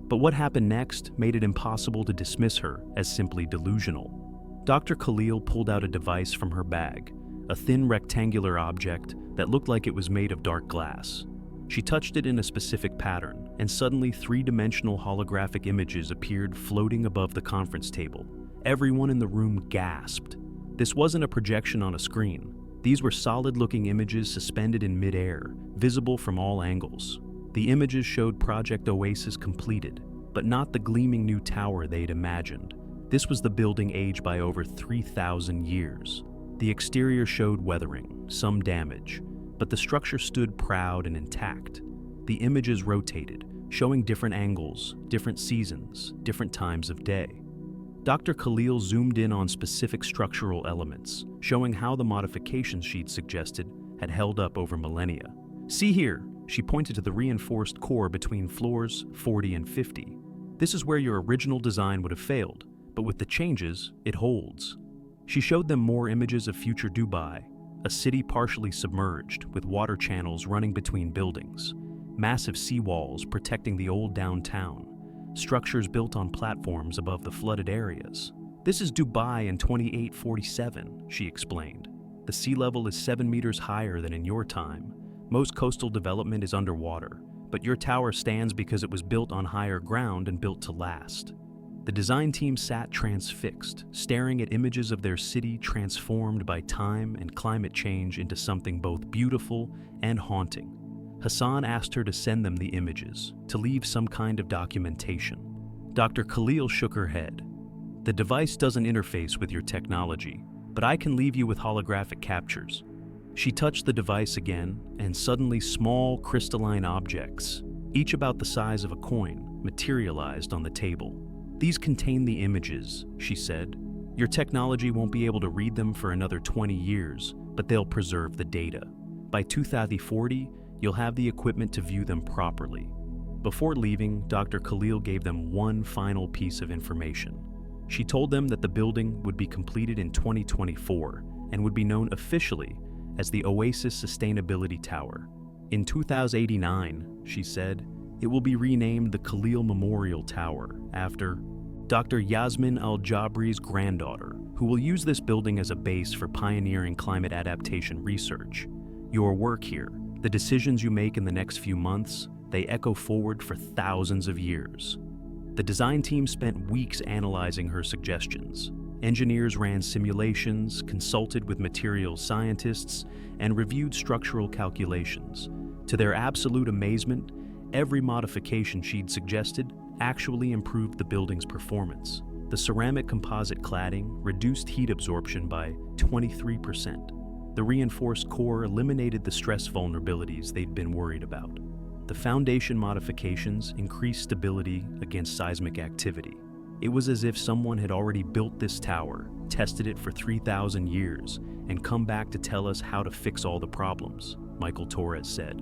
But what happened next made it impossible to dismiss her as simply delusional. Dr. Khalil pulled out a device from her bag, a thin rectangular object that looked like it was made of dark glass. She touched it in a specific pattern, and suddenly three-dimensional holographic images appeared floating above the conference table. Everyone in the room gasped. This wasn't a projection on a screen. These were solid-looking images suspended in mid-air, visible from all angles. The images showed Project Oasis completed, but not the gleaming new tower they'd imagined. This was the building aged by over 3,000 years. The exterior showed weathering, some damage, but the structure stood proud and intact. The images rotated, showing different angles, different seasons, different times of day. Dr. Khalil zoomed in on specific structural elements, showing how the modifications she'd suggested had held up over millennia. See here, she pointed to the reinforced core between floors 40 and 50. This is where your original design would have failed, but with the changes, it holds. She showed them more images of future Dubai, a city partially submerged with water channels running between buildings, massive seawalls protecting the old downtown, structures built on platforms above the flooded areas. This is Dubai in 2847, she explained. The sea level is 7 meters higher than in your time. Most coastal development is underwater, but your tower stands because it was built on higher ground and built to last. The design team sat transfixed, staring at images of their city transformed by time and climate change into something both beautiful and haunting. Hassan asked her to send them the images, to leave some kind of documentation. Dr. Khalil shook her head. The device doesn't interface with your technology, but I can leave you with holographic captures. She touched the device again, and suddenly small crystalline objects, each about the size of a coin, materialized on the table. These contain the images, she said. Your technology won't be able to read them for another 20 years, but they'll preserve the data. By 2040, you'll have the equipment to view them properly. Before leaving, Dr. Khalil gave them one final piece of information. She told them that the building would be completed in 2024 and would be known officially as the Oasis Sustainability Tower. In 2089, she said, it will be renamed the Khalil Memorial Tower after Dr. Yasmin Al-Jabri's granddaughter, who will use this building as a base for pioneering climate adaptation research. Your work here, the decisions you make in the next few months, they echo forward for thousands of years. The design team spent weeks analyzing her suggestions. Engineers ran simulations, consulted with materials scientists, and reviewed structural calculations. To their absolute amazement, every modification she'd suggested actually improved the building's performance. The ceramic composite cladding reduced heat absorption by 23%. The reinforced core eliminated the stress vulnerabilities they'd been worried about. The foundation modifications increased stability against seismic activity. It was as if someone had already built this tower, tested it for 3,000 years, and come back to tell us how to fix all the problems, Michael Torres said.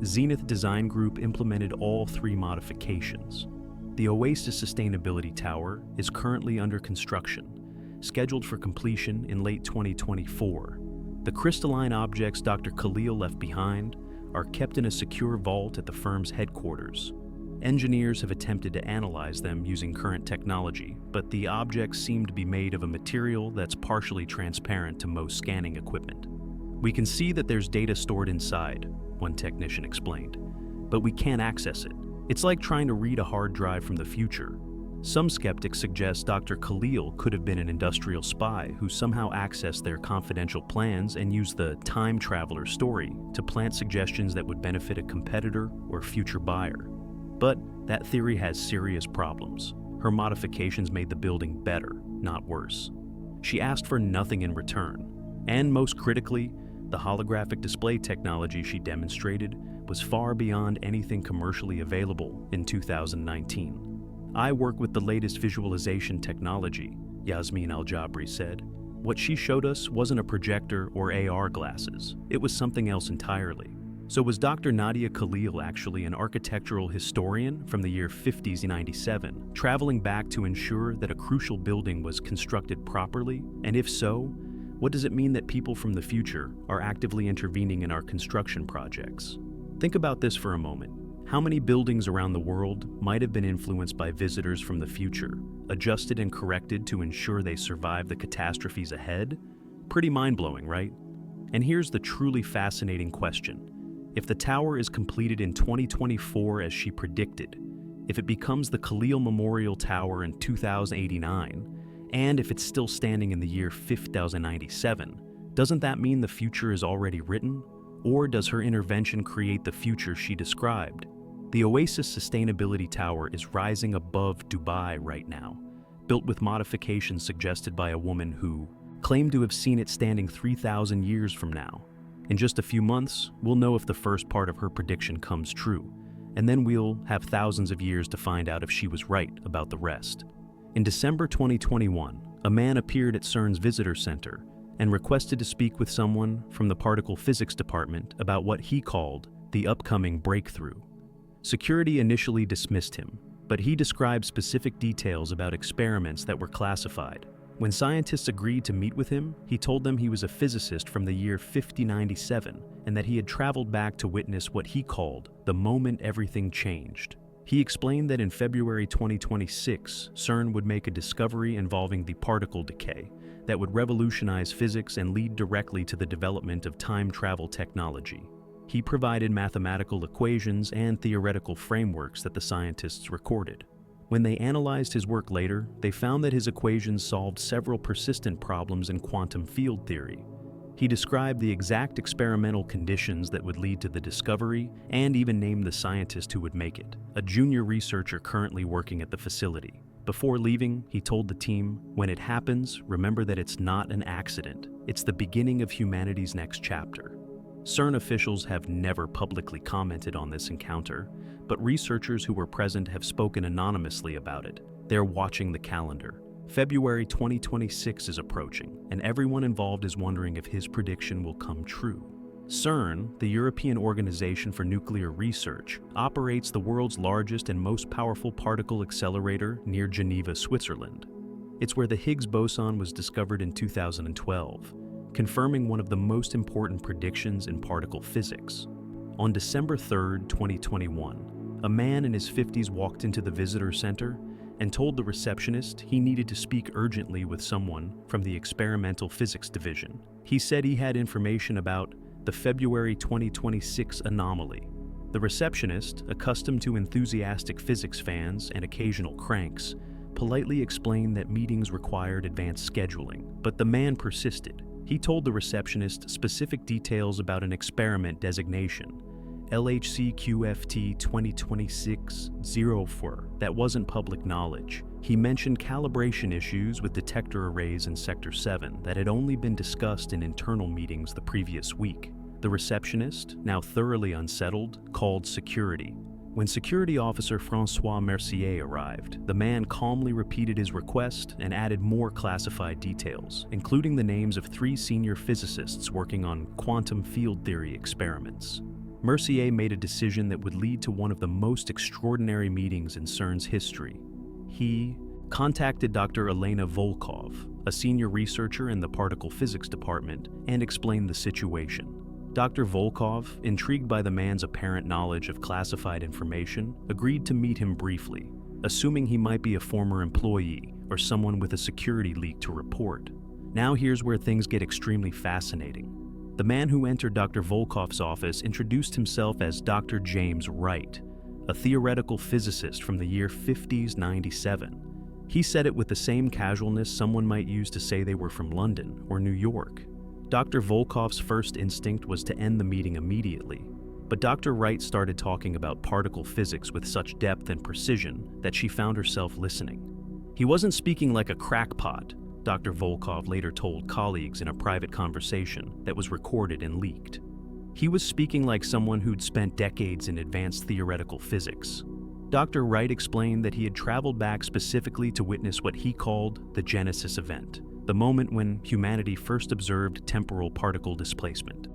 Zenith Design Group implemented all three modifications. The Oasis Sustainability Tower is currently under construction, scheduled for completion in late 2024. The crystalline objects Dr. Khalil left behind are kept in a secure vault at the firm's headquarters. Engineers have attempted to analyze them using current technology, but the objects seem to be made of a material that's partially transparent to most scanning equipment. "We can see that there's data stored inside," one technician explained, "but we can't access it. It's like trying to read a hard drive from the future." Some skeptics suggest Dr. Khalil could have been an industrial spy who somehow accessed their confidential plans and used the time traveler story to plant suggestions that would benefit a competitor or future buyer. But that theory has serious problems. Her modifications made the building better, not worse. She asked for nothing in return. And most critically, the holographic display technology she demonstrated was far beyond anything commercially available in 2019. "I work with the latest visualization technology," Yasmin Al-Jabri said. "What she showed us wasn't a projector or AR glasses. It was something else entirely." So was Dr. Nadia Khalil actually an architectural historian from the year 5097, traveling back to ensure that a crucial building was constructed properly? And if so, what does it mean that people from the future are actively intervening in our construction projects? Think about this for a moment. How many buildings around the world might have been influenced by visitors from the future, adjusted and corrected to ensure they survive the catastrophes ahead? Pretty mind-blowing, right? And here's the truly fascinating question. If the tower is completed in 2024 as she predicted, if it becomes the Khalil Memorial Tower in 2089, and if it's still standing in the year 5097, doesn't that mean the future is already written? Or does her intervention create the future she described? The Oasis Sustainability Tower is rising above Dubai right now, built with modifications suggested by a woman who claimed to have seen it standing 3,000 years from now. In just a few months, we'll know if the first part of her prediction comes true, and then we'll have thousands of years to find out if she was right about the rest. In December 2021, a man appeared at CERN's visitor center and requested to speak with someone from the particle physics department about what he called the upcoming breakthrough. Security initially dismissed him, but he described specific details about experiments that were classified. When scientists agreed to meet with him, he told them he was a physicist from the year 5097 and that he had traveled back to witness what he called the moment everything changed. He explained that in February 2026, CERN would make a discovery involving the particle decay that would revolutionize physics and lead directly to the development of time travel technology. He provided mathematical equations and theoretical frameworks that the scientists recorded. When they analyzed his work later, they found that his equations solved several persistent problems in quantum field theory. He described the exact experimental conditions that would lead to the discovery and even named the scientist who would make it, a junior researcher currently working at the facility. Before leaving, he told the team, "When it happens, remember that it's not an accident. It's the beginning of humanity's next chapter." CERN officials have never publicly commented on this encounter, but researchers who were present have spoken anonymously about it. They're watching the calendar. February 2026 is approaching, and everyone involved is wondering if his prediction will come true. CERN, the European Organization for Nuclear Research, operates the world's largest and most powerful particle accelerator near Geneva, Switzerland. It's where the Higgs boson was discovered in 2012, confirming one of the most important predictions in particle physics. On December 3, 2021, a man in his 50s walked into the visitor center and told the receptionist he needed to speak urgently with someone from the experimental physics division. He said he had information about the February 2026 anomaly. The receptionist, accustomed to enthusiastic physics fans and occasional cranks, politely explained that meetings required advanced scheduling, but the man persisted. He told the receptionist specific details about an experiment designation, LHC-QFT 2026-04, that wasn't public knowledge. He mentioned calibration issues with detector arrays in Sector 7 that had only been discussed in internal meetings the previous week. The receptionist, now thoroughly unsettled, called security. When security officer Francois Mercier arrived, the man calmly repeated his request and added more classified details, including the names of 3 senior physicists working on quantum field theory experiments. Mercier made a decision that would lead to one of the most extraordinary meetings in CERN's history. He contacted Dr. Elena Volkov, a senior researcher in the particle physics department, and explained the situation. Dr. Volkov, intrigued by the man's apparent knowledge of classified information, agreed to meet him briefly, assuming he might be a former employee or someone with a security leak to report. Now here's where things get extremely fascinating. The man who entered Dr. Volkov's office introduced himself as Dr. James Wright, a theoretical physicist from the year 5097. He said it with the same casualness someone might use to say they were from London or New York. Dr. Volkov's first instinct was to end the meeting immediately, but Dr. Wright started talking about particle physics with such depth and precision that she found herself listening. He wasn't speaking like a crackpot, Dr. Volkov later told colleagues in a private conversation that was recorded and leaked. He was speaking like someone who'd spent decades in advanced theoretical physics. Dr. Wright explained that he had traveled back specifically to witness what he called the Genesis event, the moment when humanity first observed temporal particle displacement.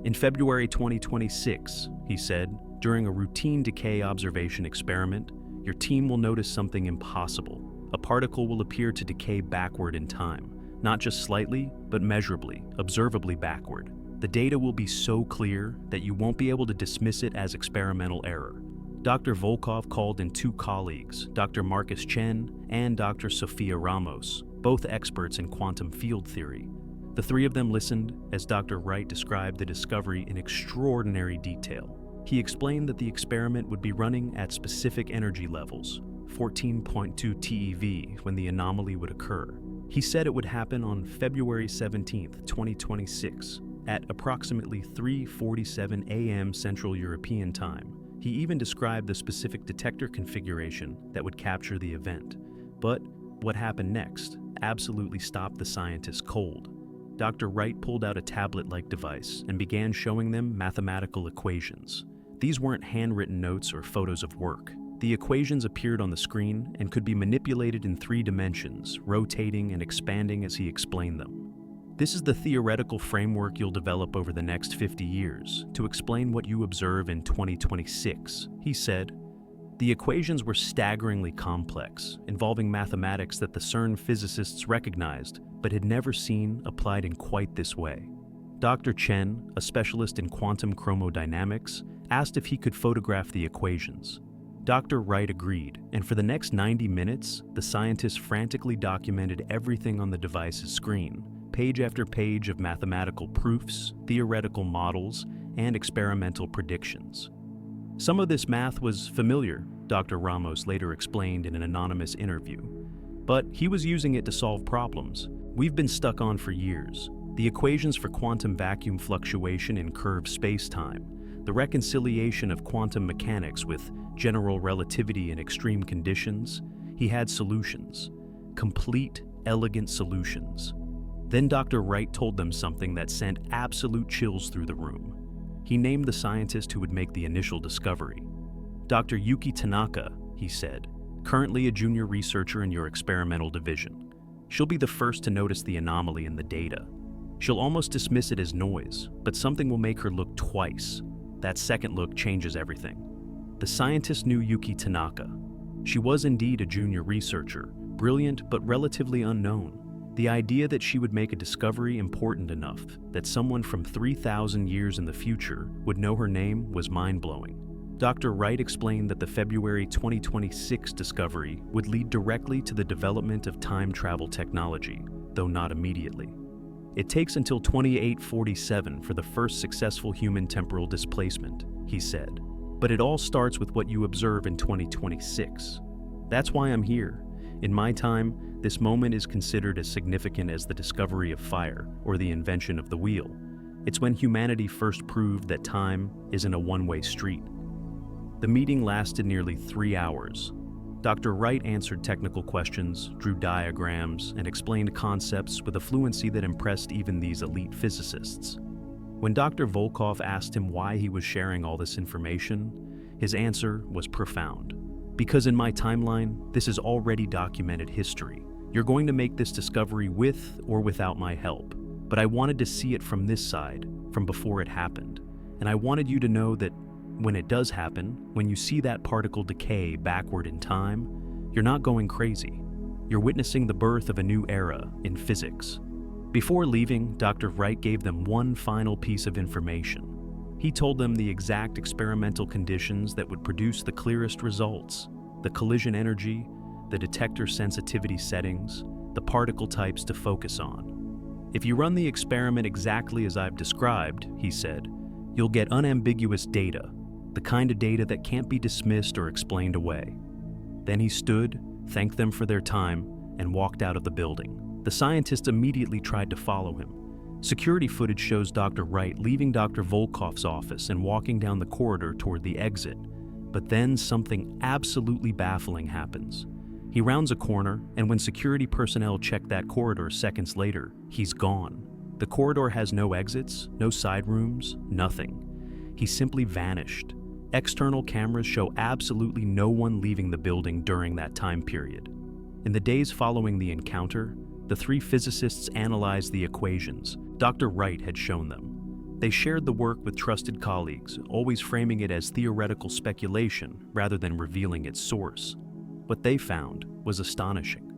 In February 2026, he said, during a routine decay observation experiment, your team will notice something impossible. A particle will appear to decay backward in time, not just slightly, but measurably, observably backward. The data will be so clear that you won't be able to dismiss it as experimental error. Dr. Volkov called in two colleagues, Dr. Marcus Chen and Dr. Sofia Ramos, both experts in quantum field theory. The three of them listened as Dr. Wright described the discovery in extraordinary detail. He explained that the experiment would be running at specific energy levels, 14.2 TeV, when the anomaly would occur. He said it would happen on February 17, 2026, at approximately 3:47 a.m. Central European Time. He even described the specific detector configuration that would capture the event. But what happened next absolutely stopped the scientists cold. Dr. Wright pulled out a tablet-like device and began showing them mathematical equations. These weren't handwritten notes or photos of work. The equations appeared on the screen and could be manipulated in 3 dimensions, rotating and expanding as he explained them. This is the theoretical framework you'll develop over the next 50 years to explain what you observe in 2026, he said. The equations were staggeringly complex, involving mathematics that the CERN physicists recognized but had never seen applied in quite this way. Dr. Chen, a specialist in quantum chromodynamics, asked if he could photograph the equations. Dr. Wright agreed, and for the next 90 minutes, the scientists frantically documented everything on the device's screen, page after page of mathematical proofs, theoretical models, and experimental predictions. Some of this math was familiar, Dr. Ramos later explained in an anonymous interview. But he was using it to solve problems we've been stuck on for years. The equations for quantum vacuum fluctuation in curved space-time, the reconciliation of quantum mechanics with general relativity in extreme conditions. He had solutions. Complete, elegant solutions. Then Dr. Wright told them something that sent absolute chills through the room. He named the scientist who would make the initial discovery. Dr. Yuki Tanaka, he said, currently a junior researcher in your experimental division. She'll be the first to notice the anomaly in the data. She'll almost dismiss it as noise, but something will make her look twice. That second look changes everything. The scientist knew Yuki Tanaka. She was indeed a junior researcher, brilliant but relatively unknown. The idea that she would make a discovery important enough that someone from 3,000 years in the future would know her name was mind-blowing. Dr. Wright explained that the February 2026 discovery would lead directly to the development of time travel technology, though not immediately. It takes until 2847 for the first successful human temporal displacement, he said. But it all starts with what you observe in 2026. That's why I'm here. In my time, this moment is considered as significant as the discovery of fire or the invention of the wheel. It's when humanity first proved that time isn't a one-way street. The meeting lasted nearly 3 hours. Dr. Wright answered technical questions, drew diagrams, and explained concepts with a fluency that impressed even these elite physicists. When Dr. Volkov asked him why he was sharing all this information, his answer was profound. Because in my timeline, this is already documented history. You're going to make this discovery with or without my help, but I wanted to see it from this side, from before it happened. And I wanted you to know that when it does happen, when you see that particle decay backward in time, you're not going crazy. You're witnessing the birth of a new era in physics. Before leaving, Dr. Wright gave them one final piece of information. He told them the exact experimental conditions that would produce the clearest results, the collision energy, the detector sensitivity settings, the particle types to focus on. If you run the experiment exactly as I've described, he said, you'll get unambiguous data, the kind of data that can't be dismissed or explained away. Then he stood, thanked them for their time, and walked out of the building. The scientists immediately tried to follow him. Security footage shows Dr. Wright leaving Dr. Volkoff's office and walking down the corridor toward the exit. But then something absolutely baffling happens. He rounds a corner, and when security personnel check that corridor seconds later, he's gone. The corridor has no exits, no side rooms, nothing. He simply vanished. External cameras show absolutely no one leaving the building during that time period. In the days following the encounter, the three physicists analyzed the equations Dr. Wright had shown them. They shared the work with trusted colleagues, always framing it as theoretical speculation rather than revealing its source. What they found was astonishing.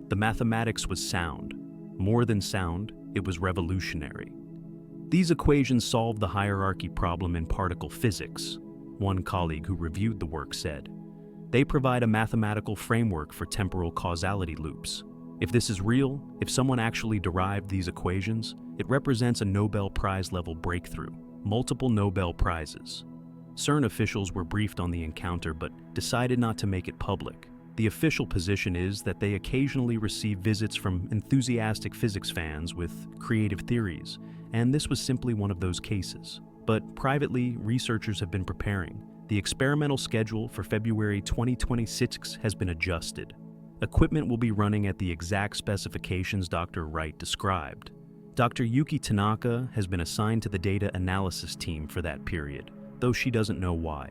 The mathematics was sound. More than sound, it was revolutionary. These equations solved the hierarchy problem in particle physics, one colleague who reviewed the work said. They provide a mathematical framework for temporal causality loops. If this is real, if someone actually derived these equations, it represents a Nobel Prize-level breakthrough, multiple Nobel Prizes. CERN officials were briefed on the encounter but decided not to make it public. The official position is that they occasionally receive visits from enthusiastic physics fans with creative theories, and this was simply one of those cases. But privately, researchers have been preparing. The experimental schedule for February 2026 has been adjusted. Equipment will be running at the exact specifications Dr. Wright described. Dr. Yuki Tanaka has been assigned to the data analysis team for that period, though she doesn't know why.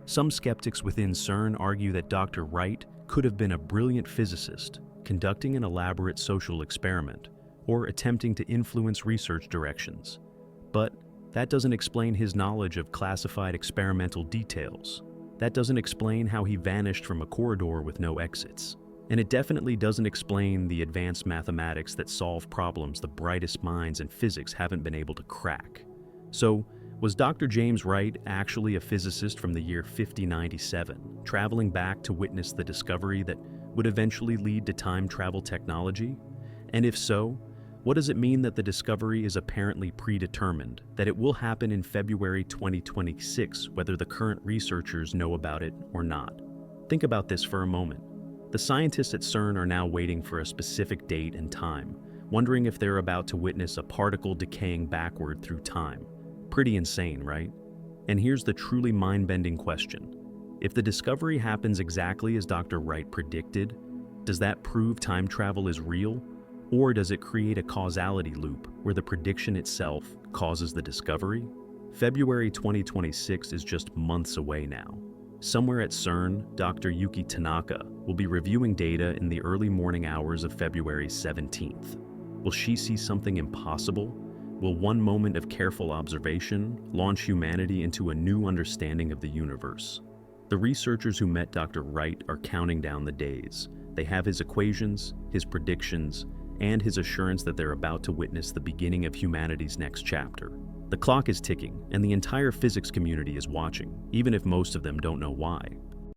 Some skeptics within CERN argue that Dr. Wright could have been a brilliant physicist, conducting an elaborate social experiment, or attempting to influence research directions. But that doesn't explain his knowledge of classified experimental details. That doesn't explain how he vanished from a corridor with no exits. And it definitely doesn't explain the advanced mathematics that solve problems the brightest minds in physics haven't been able to crack. So, was Dr. James Wright actually a physicist from the year 5097, traveling back to witness the discovery that would eventually lead to time travel technology? And if so, what does it mean that the discovery is apparently predetermined, that it will happen in February 2026, whether the current researchers know about it or not? Think about this for a moment. The scientists at CERN are now waiting for a specific date and time, wondering if they're about to witness a particle decaying backward through time. Pretty insane, right? And here's the truly mind-bending question. If the discovery happens exactly as Dr. Wright predicted, does that prove time travel is real? Or does it create a causality loop where the prediction itself causes the discovery? February 2026 is just months away now. Somewhere at CERN, Dr. Yuki Tanaka will be reviewing data in the early morning hours of February 17th. Will she see something impossible? Will one moment of careful observation launch humanity into a new understanding of the universe? The researchers who met Dr. Wright are counting down the days. They have his equations, his predictions, and his assurance that they're about to witness the beginning of humanity's next chapter. The clock is ticking, and the entire physics community is watching, even if most of them don't know why.